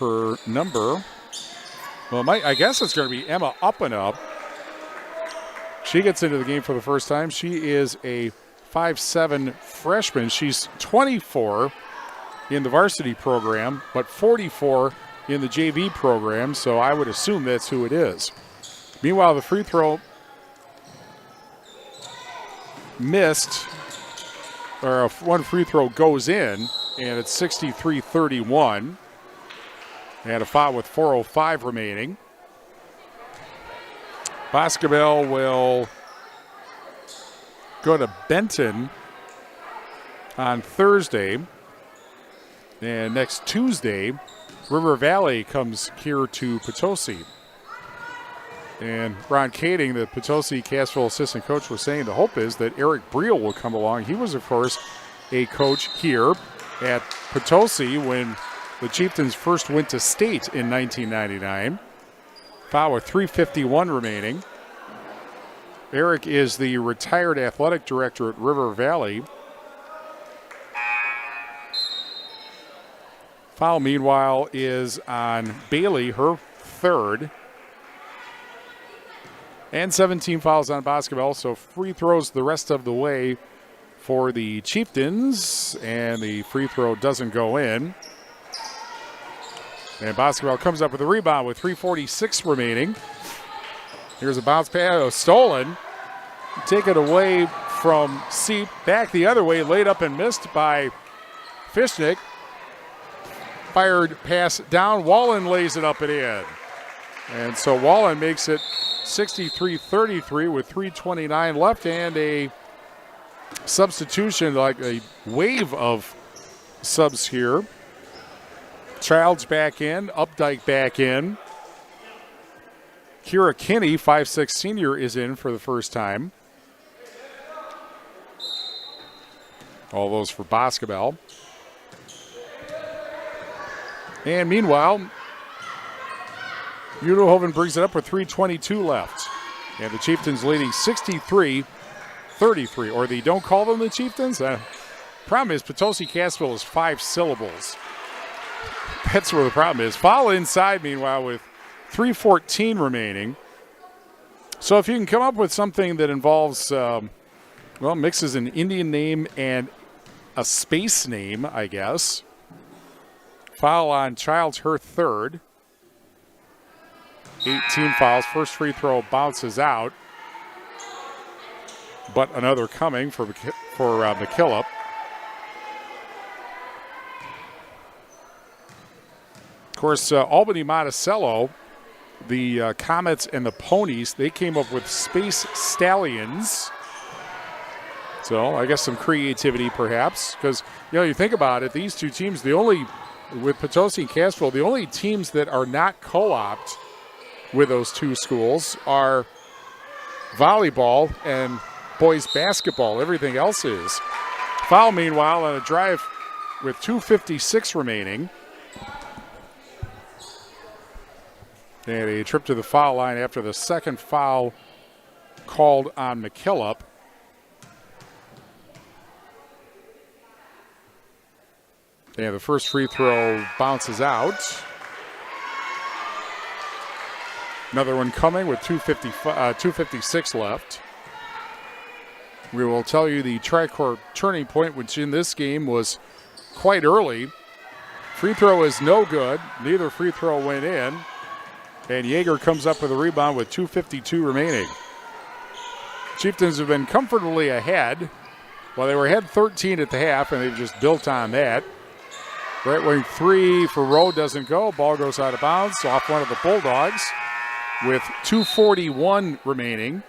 her number. Well, I guess it's going to be Emma Uppenup. She gets into the game for the first time. She is a 5'7" freshman. She's 24 in the varsity program, but 44 in the JV program, so I would assume that's who it is. Meanwhile, the free throw missed, or one free throw goes in, and it's 63-31. And a foul with 4:05 remaining. Boscobel will go to Benton on Thursday. And next Tuesday, River Valley comes here to Potosi. And Ron Kading, the Potosi Cassville assistant coach, was saying the hope is that Eric Briel will come along. He was, of course, a coach here at Potosi when the Chieftains first went to state in 1999. Foul with 3:51 remaining. Eric is the retired athletic director at River Valley. Foul, meanwhile, is on Bailey, her third. And 17 fouls on Boscobel, so free throws the rest of the way for the Chieftains, and the free throw doesn't go in. And Boscobel comes up with a rebound with 3:46 remaining. Here's a bounce pass, stolen. Take it away from Seep, back the other way, laid up and missed by Fishnick. Fired pass down, Wallen lays it up and in. And so Wallen makes it 63-33 with 3:29 left, and a substitution, like a wave of subs here. Childs back in, Updike back in. Kira Kinney, 5'6" senior, is in for the first time. All those for Boscobel. And meanwhile, Udenhoven brings it up with 3:22 left. And the Chieftains leading 63-33. Or the don't call them the Chieftains? Problem is Potosi Cassville is 5 syllables. That's where the problem is. Foul inside, meanwhile, with 3:14 remaining. So if you can come up with something that involves, mixes an Indian name and a space name, I guess. Foul on Childs, her third. 18 fouls. First free throw bounces out. But another coming for McKillop. Of course, Albany Monticello, the Comets and the Ponies, they came up with Space Stallions. So I guess some creativity perhaps, because you think about it, these two teams, with Potosi and Cassville, the only teams that are not co-opt with those two schools are volleyball and boys basketball. Everything else is. Foul, meanwhile, on a drive with 2:56 remaining. And a trip to the foul line after the second foul called on McKillop. And the first free throw bounces out. Another one coming with 2:56 left. We will tell you the tri-court turning point, which in this game was quite early. Free throw is no good. Neither free throw went in. And Yeager comes up with a rebound with 2:52 remaining. Chieftains have been comfortably ahead. Well, they were ahead 13 at the half, and they've just built on that. Right wing three for Rowe doesn't go. Ball goes out of bounds off one of the Bulldogs with 2:41 remaining.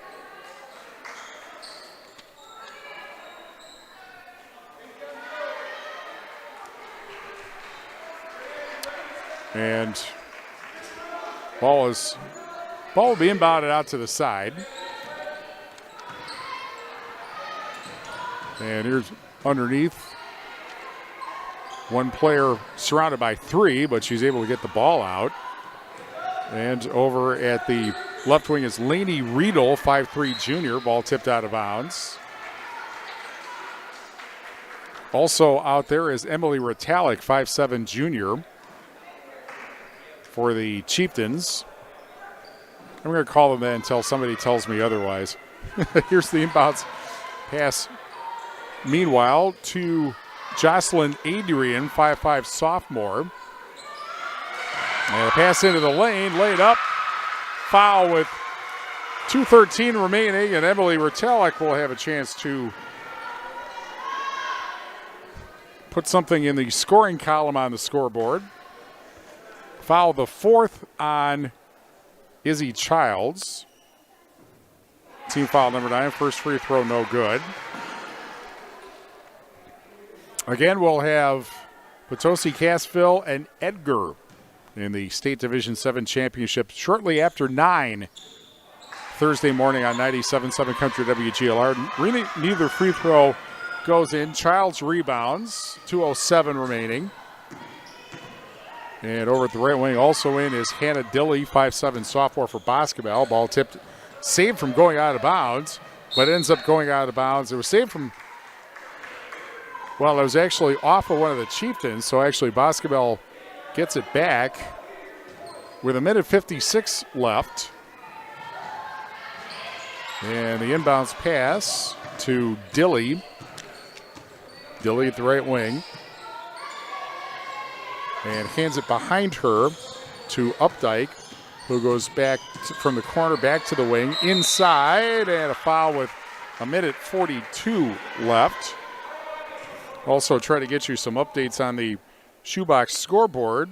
And ball will be inbounded out to the side. And here's underneath. One player surrounded by three, but she's able to get the ball out. And over at the left wing is Lainey Riedel, 5'3" junior. Ball tipped out of bounds. Also out there is Emily Ritalik, 5'7" junior for the Chieftains. I'm going to call them that until somebody tells me otherwise. Here's the inbounds pass. Meanwhile, to Jocelyn Adrian, 5'5" sophomore. And a pass into the lane, laid up. Foul with 2:13 remaining, and Emily Ritalik will have a chance to put something in the scoring column on the scoreboard. Foul the fourth on Izzy Childs. Team foul number 9. First free throw, no good. Again, we'll have Potosi, Cassville, and Edgar in the State Division 7 Championship shortly after 9 Thursday morning on 97.7 Country WGLR. Really, neither free throw goes in. Childs rebounds, 2:07 remaining. And over at the right wing, also in, is Hannah Dilley, 5'7" sophomore for Boscobel. Ball tipped, saved from going out of bounds, but ends up going out of bounds. It was saved from, well, it was actually off of one of the Chieftains, so actually Boscobel gets it back with 1:56 left. And the inbounds pass to Dilley. Dilley at the right wing. And hands it behind her to Updike, who goes back from the corner back to the wing. Inside, and a foul with 1:42 left. Also try to get you some updates on the shoebox scoreboard.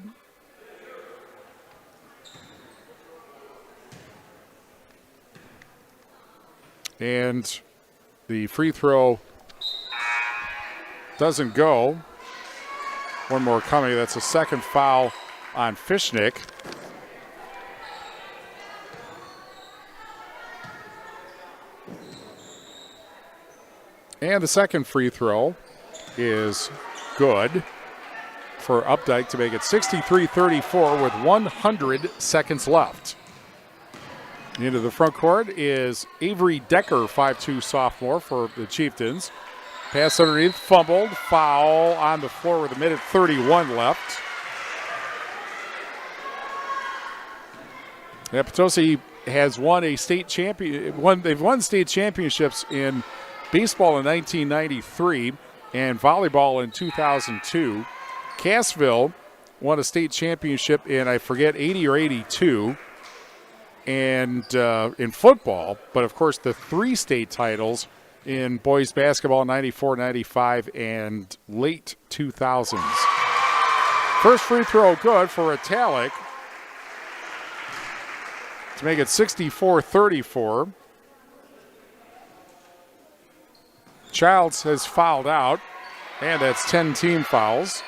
And the free throw doesn't go. One more coming. That's a second foul on Fishnick. And the second free throw is good for Updike to make it 63-34 with 100 seconds left. Into the front court is Avery Decker, 5'2" sophomore for the Chieftains. Pass underneath, fumbled, foul on the floor with 1:31 left. Yeah, Potosi has won a state champion. They've won state championships in baseball in 1993 and volleyball in 2002. Cassville won a state championship in, I forget, 80 or 82. And in football, but of course the 3 state titles in boys basketball, 94, 95, and late 2000s. First free throw good for Italic to make it 64-34. Childs has fouled out, and that's 10 team fouls.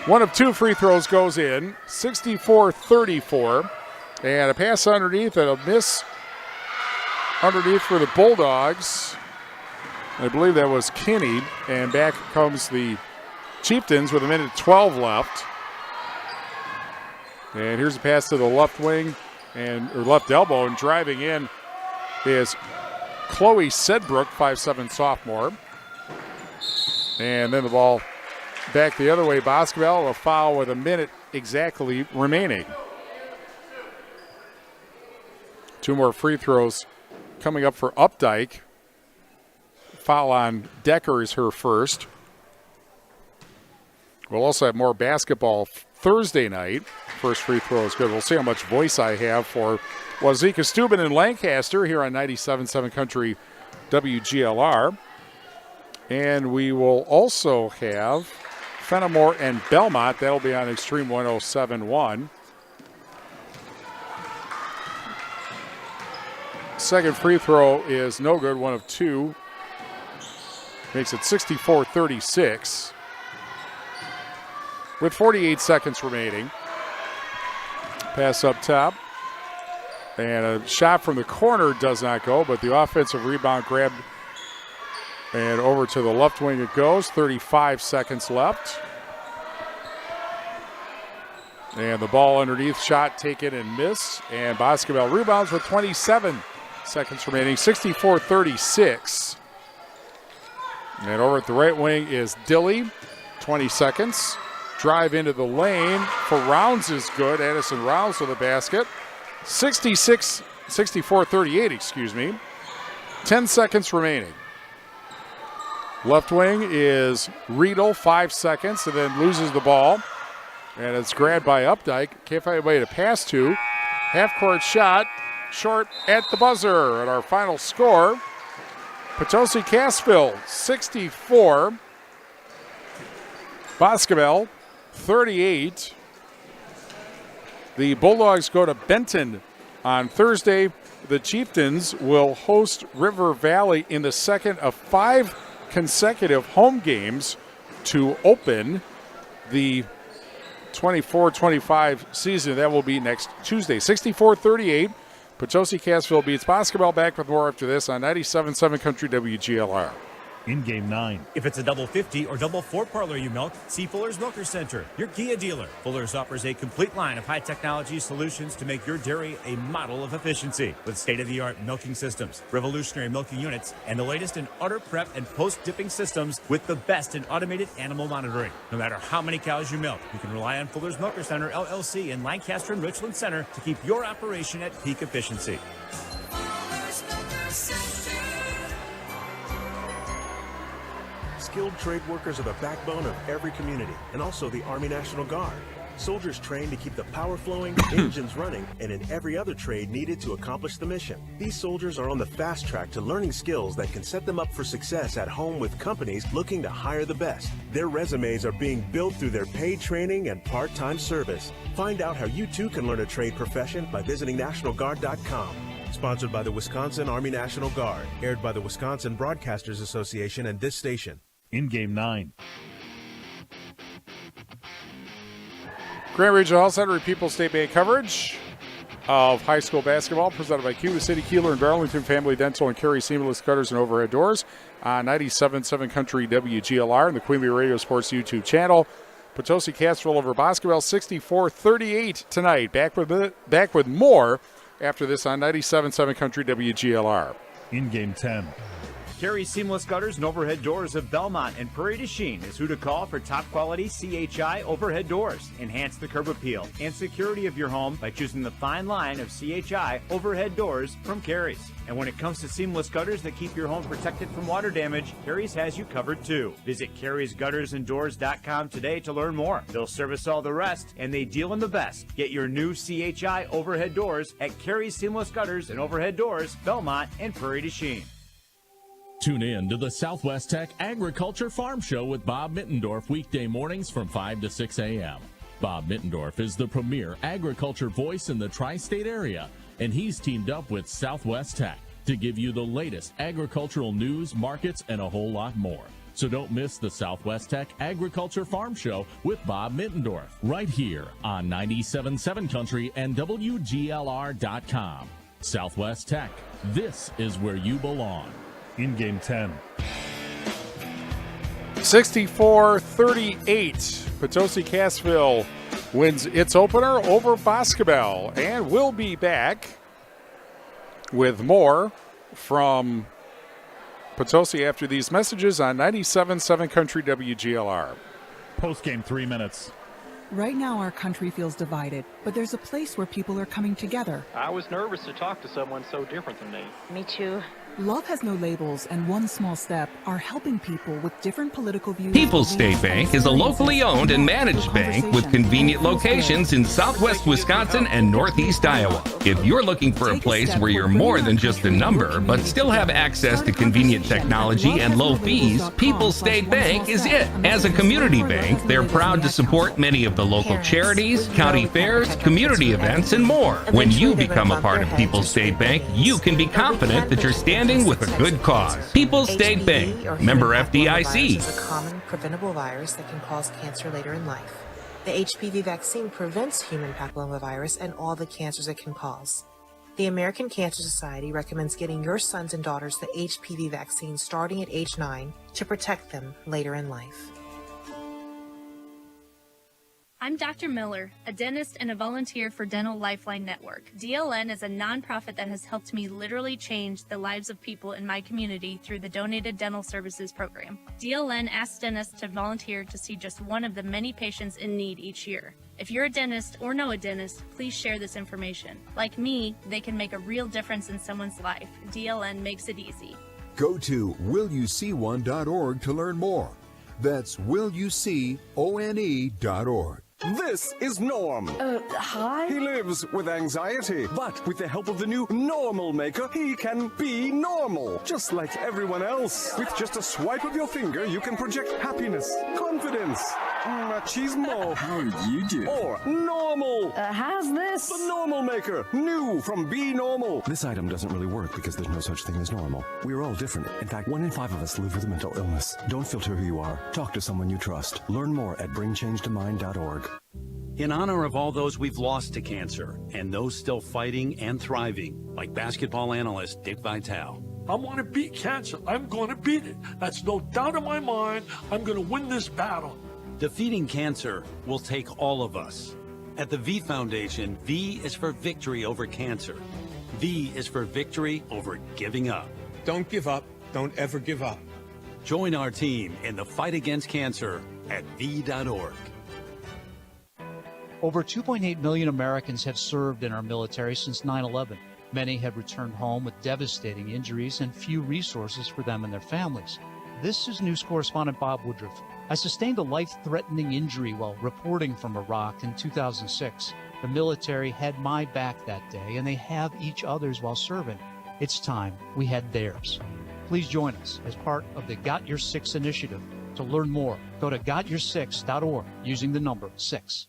One of 2 free throws goes in, 64-34. And a pass underneath and a miss underneath for the Bulldogs. I believe that was Kinney. And back comes the Chieftains with 1:12 left. And here's a pass to the left wing or left elbow, and driving in is Chloe Sedbrook, 5'7" sophomore. And then the ball back the other way. Boscobel, a foul with 1 minute exactly remaining. 2 more free throws coming up for Updike. Foul on Decker is her first. We'll also have more basketball Thursday night. First free throw is good. We'll see how much voice I have for Wazeeka Steuben in Lancaster here on 97.7 Country WGLR. And we will also have Fenimore and Belmont. That'll be on Extreme 107.1. Second free throw is no good, 1 of 2. Makes it 64-36. With 48 seconds remaining. Pass up top. And a shot from the corner does not go, but the offensive rebound grabbed and over to the left wing it goes. 35 seconds left. And the ball underneath, shot taken and missed. And Boscobel rebounds with 27 seconds remaining, 64-36. And over at the right wing is Dilly, 20 seconds. Drive into the lane for Rounds is good. Addison Rounds with the basket. 64-38, excuse me. 10 seconds remaining. Left wing is Riedel, 5 seconds, and then loses the ball. And it's grabbed by Updike. Can't find anybody to pass to. Half-court shot, short at the buzzer. And our final score, Potosi Cassville, 64. Boscobel, 38. The Bulldogs go to Benton on Thursday. The Chieftains will host River Valley in the second of 5 consecutive home games to open the 24-25 season. That will be next Tuesday. 64-38. Potosi Cassville beats Boscobel. Back with more after this on 97.7 Country WGLR.
In game 9.
If it's a double 50 or double 4 parlor you milk, see Fuller's Milker Center, your Kia dealer. Fuller's offers a complete line of high technology solutions to make your dairy a model of efficiency with state-of-the-art milking systems, revolutionary milking units, and the latest in udder prep and post-dipping systems with the best in automated animal monitoring. No matter how many cows you milk, you can rely on Fuller's Milker Center, LLC in Lancaster and Richland Center to keep your operation at peak efficiency.
Skilled trade workers are the backbone of every community, and also the Army National Guard. Soldiers trained to keep the power flowing, engines running, and in every other trade needed to accomplish the mission. These soldiers are on the fast track to learning skills that can set them up for success at home with companies looking to hire the best. Their resumes are being built through their paid training and part-time service. Find out how you too can learn a trade profession by visiting NationalGuard.com. Sponsored by the Wisconsin Army National Guard. Aired by the Wisconsin Broadcasters Association and this station.
In game 9.
Grand Regional Health Center People's State Bank coverage of high school basketball presented by Cuba City, Kieler, and Darlington Family Dental and Carey Seamless Gutters and Overhead Doors on 97.7 Country WGLR and the Queen Bee Radio Sports YouTube channel. Potosi Cassville over Boscobel 64-38 tonight. Back with more after this on 97.7 Country WGLR.
In game 10.
Carey Seamless Gutters and Overhead Doors of Belmont and Prairie du Chien is who to call for top quality CHI overhead doors. Enhance the curb appeal and security of your home by choosing the fine line of CHI overhead doors from Carey's. And when it comes to seamless gutters that keep your home protected from water damage, Carey's has you covered too. Visit Carey'sGuttersandDoors.com today to learn more. They'll service all the rest, and they deal in the best. Get your new CHI overhead doors at Carey's Seamless Gutters and Overhead Doors, Belmont and Prairie du Chien.
Tune in to the Southwest Tech Agriculture Farm Show with Bob Mittendorf weekday mornings from 5 to 6 a.m. Bob Mittendorf is the premier agriculture voice in the tri-state area, and he's teamed up with Southwest Tech to give you the latest agricultural news, markets, and a whole lot more. So don't miss the Southwest Tech Agriculture Farm Show with Bob Mittendorf right here on 97.7 Country and WGLR.com. Southwest Tech, this is where you belong.
In game 10.
64-38. Potosi Cassville wins its opener over Boscobel. And we'll be back with more from Potosi after these messages on 97.7 Country WGLR.
Post game 3 minutes.
Right now our country feels divided, but there's a place where people are coming together.
I was nervous to talk to someone so different than me.
Me too. Love has no labels, and one small step are helping people with different political views.
People's State Bank is a locally owned and managed bank with convenient locations in southwest Wisconsin and northeast Iowa. If you're looking for a place where you're more than just a number, but still have access to convenient technology and low fees, People's State Bank is it. As a community bank, they're proud to support many of the local charities, county fairs, community events, and more. When you become a part of People's State Bank, you can be confident that you're standing with a good cause. People's State Bank, member FDIC.
Is a common preventable virus that can cause cancer later in life. The HPV vaccine prevents human papillomavirus and all the cancers it can cause. The American Cancer Society recommends getting your sons and daughters the HPV vaccine starting at age 9 to protect them later in life.
I'm Dr. Miller, a dentist and a volunteer for Dental Lifeline Network. DLN is a nonprofit that has helped me literally change the lives of people in my community through the Donated Dental Services program. DLN asks dentists to volunteer to see just one of the many patients in need each year. If you're a dentist or know a dentist, please share this information. Like me, they can make a real difference in someone's life. DLN makes it easy.
Go to willyouseeone.org to learn more. That's willyouseeone.org.
This is Norm.
Hi?
He lives with anxiety, but with the help of the new Normal Maker, he can be normal, just like everyone else. With just a swipe of your finger, you can project happiness, confidence, machismo.
How do you do?
Or normal.
How's this?
The Normal Maker, new from Be Normal. This item doesn't really work because there's no such thing as normal. We're all different. In fact, 1 in 5 of us live with a mental illness. Don't filter who you are. Talk to someone you trust. Learn more at bringchangetamind.org.
In honor of all those we've lost to cancer and those still fighting and thriving, like basketball analyst Dick Vitale.
I want to beat cancer. I'm going to beat it. That's no doubt in my mind. I'm going to win this battle.
Defeating cancer will take all of us. At the V Foundation, V is for victory over cancer. V is for victory over giving up.
Don't give up. Don't ever give up.
Join our team in the fight against cancer at V.org.
Over 2.8 million Americans have served in our military since 9/11. Many have returned home with devastating injuries and few resources for them and their families. This is news correspondent Bob Woodruff. I sustained a life-threatening injury while reporting from Iraq in 2006. The military had my back that day, and they have each other's while serving. It's time we had theirs. Please join us as part of the Got Your Six initiative. To learn more, go to gotyoursix.org using the number 6.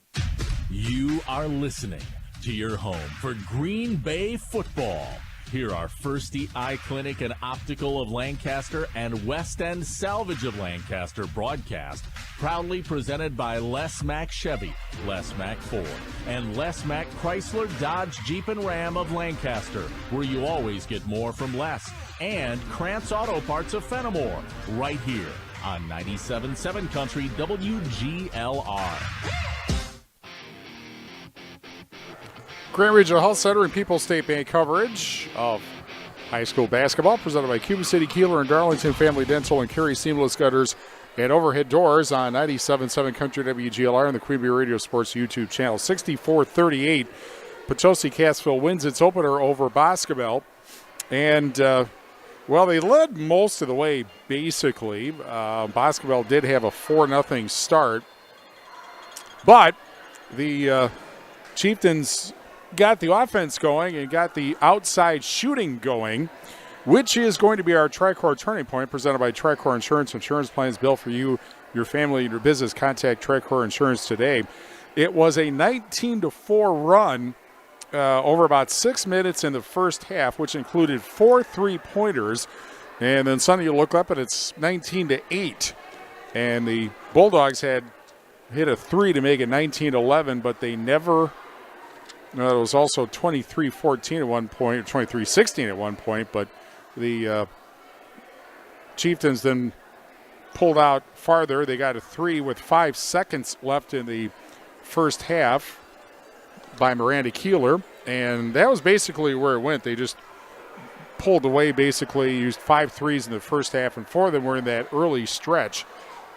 You are listening to your home for Green Bay football. Here are Firsty Eye Clinic and Optical of Lancaster and West End Salvage of Lancaster broadcast, proudly presented by Les Mack Chevy, Les Mack Ford, and Les Mack Chrysler, Dodge, Jeep, and Ram of Lancaster, where you always get more from less, and Krantz Auto Parts of Fenimore, right here on 97.7 Country WGLR.
Grand Regional Health Center and People's State Bank coverage of high school basketball presented by Cuba City, Kieler, and Darlington Family Dental and Carey Seamless Gutters and Overhead Doors on 97.7 Country WGLR and the Queen Bee Radio Sports YouTube channel. 64-38, Potosi Cassville wins its opener over Boscobel. And, well, they led most of the way, basically. Boscobel did have a 4-0 start. But the Chieftains got the offense going and got the outside shooting going, which is going to be our Tricor turning point, presented by Tricor Insurance. Insurance plans built for you, your family, and your business. Contact Tricor Insurance today. It was a 19-4 run over about 6 minutes in the first half, which included 4 3-pointers. And then Sunday, you look up and it's 19-8. And the Bulldogs had hit a 3 to make it 19-11, but they never. No, it was also 23-14 at one point, 23-16 at one point, but the Chieftains then pulled out farther. They got a 3 with 5 seconds left in the first half by Miranda Kieler, and that was basically where it went. They just pulled away, basically used 5 threes in the first half, and 4 of them were in that early stretch.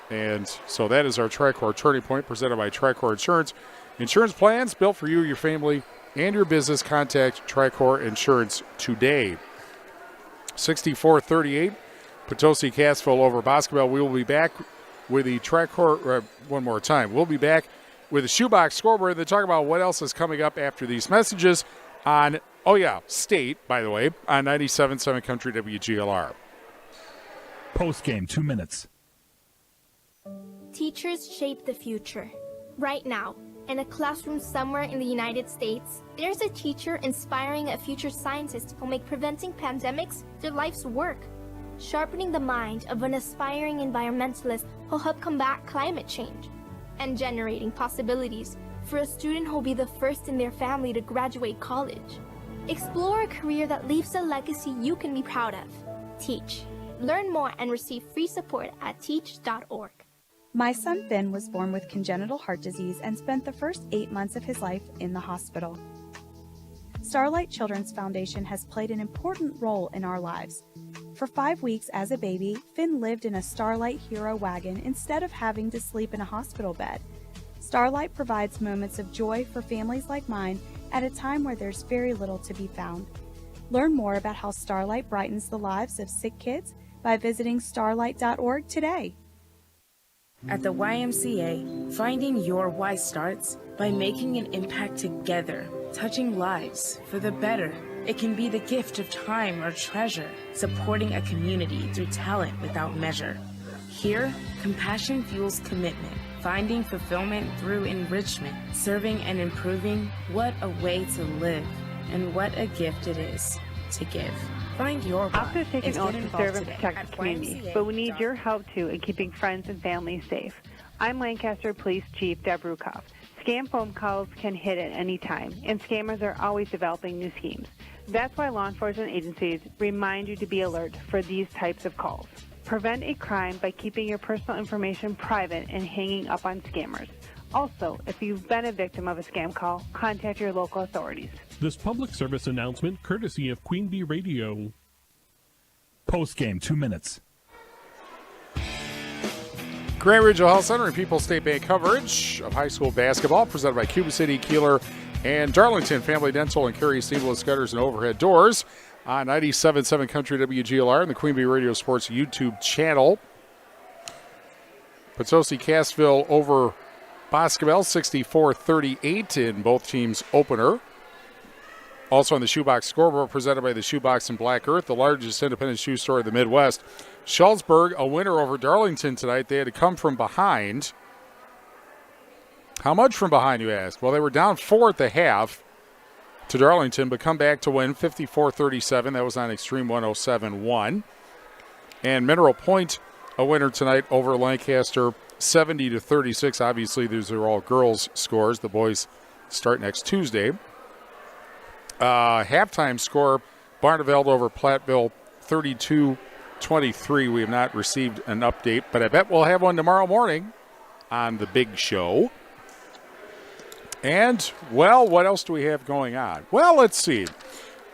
And so that is our Tricor Turning Point presented by Tricor Insurance. Insurance plans built for you, your family, and your business. Contact Tricor Insurance today. 64-38, Potosi Cassville over Boscobel. We will be back with the Tricor, one more time. We'll be back with the Shoebox Scoreboard to talk about what else is coming up after these messages on, State, by the way, on 97.7 Country WGLR.
Post-game, 2 minutes.
Teachers shape the future. Right now, in a classroom somewhere in the United States, there's a teacher inspiring a future scientist who'll make preventing pandemics their life's work, sharpening the mind of an aspiring environmentalist who'll help combat climate change, and generating possibilities for a student who'll be the first in their family to graduate college. Explore a career that leaves a legacy you can be proud of. Teach. Learn more and receive free support at teach.org.
My son Finn was born with congenital heart disease and spent the first 8 months of his life in the hospital. Starlight Children's Foundation has played an important role in our lives. For 5 weeks as a baby, Finn lived in a Starlight Hero wagon instead of having to sleep in a hospital bed. Starlight provides moments of joy for families like mine at a time where there's very little to be found. Learn more about how Starlight brightens the lives of sick kids by visiting starlight.org today.
At the YMCA, finding your why starts by making an impact together, touching lives for the better. It can be the gift of time or treasure, supporting a community through talent without measure. Here, compassion fuels commitment, finding fulfillment through enrichment, serving and improving. What a way to live, and what a gift it is to give. Find your why.
Officers take an oath to serve and protect the community, but we need your help too in keeping friends and families safe. I'm Lancaster Police Chief Deb Rukoff. Scam phone calls can hit at any time, and scammers are always developing new schemes. That's why law enforcement agencies remind you to be alert for these types of calls. Prevent a crime by keeping your personal information private and hanging up on scammers. Also, if you've been a victim of a scam call, contact your local authorities.
This public service announcement courtesy of Queen Bee Radio.
Post-game, 2 minutes.
Grant Regional Health Center and People's State Bank coverage of high school basketball presented by Cuba City, Kieler, and Darlington Family Dental and Carey Seamless Gutters and Overhead Doors on 97.7 Country WGLR and the Queen Bee Radio Sports YouTube channel. Potosi Cassville over Boscobel 64-38 in both teams' opener. Also on the Shoebox Scoreboard presented by the Shoebox in Black Earth, the largest independent shoe store in the Midwest. Schultzburg, a winner over Darlington tonight. They had to come from behind. How much from behind, you ask? Well, they were down 4 at the half to Darlington, but come back to win 54-37. That was on Extreme 107-1. And Mineral Point, a winner tonight over Lancaster 70-36. Obviously, these are all girls' scores. The boys start next Tuesday. Halftime score, Barneveld over Platteville 32-23. We have not received an update, but I bet we'll have one tomorrow morning on the big show. And, well, what else do we have going on? Well, let's see.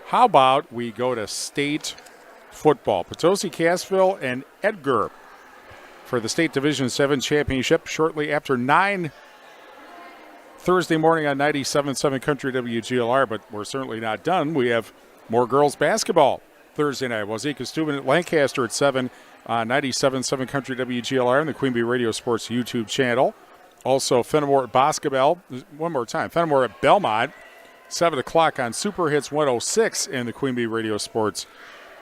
How about we go to state football? Potosi, Cassville, and Edgar for the State Division 7 championship shortly after 9 Thursday morning on 97.7 Country WGLR, but we're certainly not done. We have more girls basketball Thursday night. Wazeeka Steuben at Lancaster at 7 on 97.7 Country WGLR and the Queen Bee Radio Sports YouTube channel. Also, Fenimore at Boscobel. One more time. Fenimore at Belmont, 7 o'clock on Super Hits 106 and the Queen Bee Radio Sports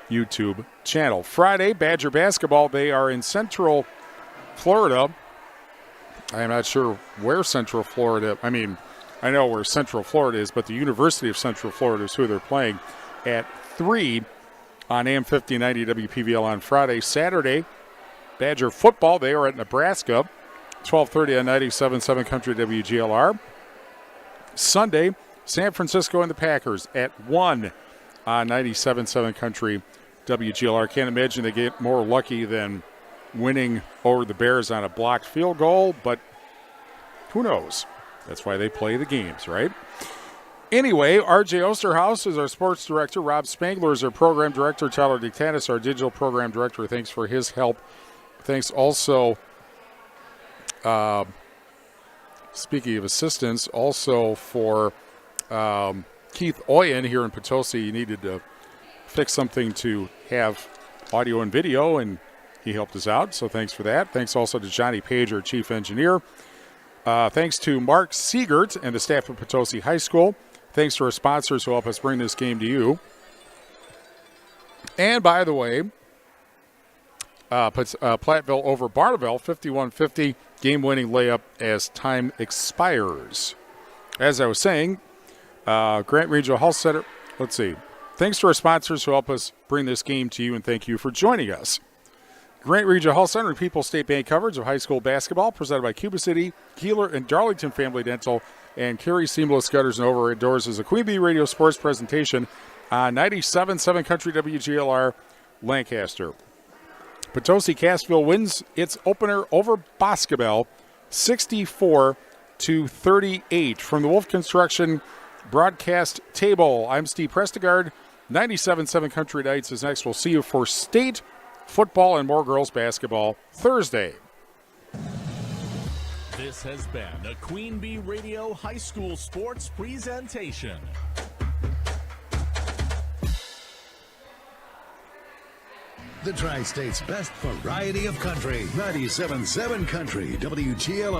YouTube channel. Friday, Badger basketball. They are in Central Florida. I am not sure where Central Florida, I know where Central Florida is, but the University of Central Florida is who they're playing at 3 on AM 1590 WPVL on Friday. Saturday, Badger football, they are at Nebraska, 12:30 on 97.7 Country WGLR. Sunday, San Francisco and the Packers at 1 on 97.7 Country WGLR. Can't imagine they get more lucky than winning over the Bears on a blocked field goal, but who knows? That's why they play the games, right? Anyway, R.J. Osterhaus is our sports director. Rob Spangler is our program director. Tyler Dictanis, our digital program director. Thanks for his help. Thanks also speaking of assistance, also for Keith Oyen here in Potosi, he needed to fix something to have audio and video, and he helped us out, so thanks for that. Thanks also to Johnny Page, our chief engineer. Thanks to Mark Siegert and the staff of Potosi High School. Thanks to our sponsors who help us bring this game to you. And by the way, Platteville over Barneville, 51-50, game-winning layup as time expires. As I was saying, Grant Regional Health Center, let's see. Thanks to our sponsors who help us bring this game to you, and thank you for joining us. Grant Regional Health Center and People's State Bank coverage of high school basketball presented by Cuba City, Kieler, and Darlington Family Dental, and Carey Seamless Gutters and Overhead Doors is a Queen Bee Radio Sports presentation on 97.7 Country WGLR Lancaster. Potosi Cassville wins its opener over Boscobel 64-38. From the Wolf Construction broadcast table, I'm Steve Prestegard. 97.7 Country Nights is next. We'll see you for state football and more girls basketball Thursday.
This has been a Queen Bee Radio High School Sports presentation.
The Tri-State's best variety of country. 97.7 Country, WGLR.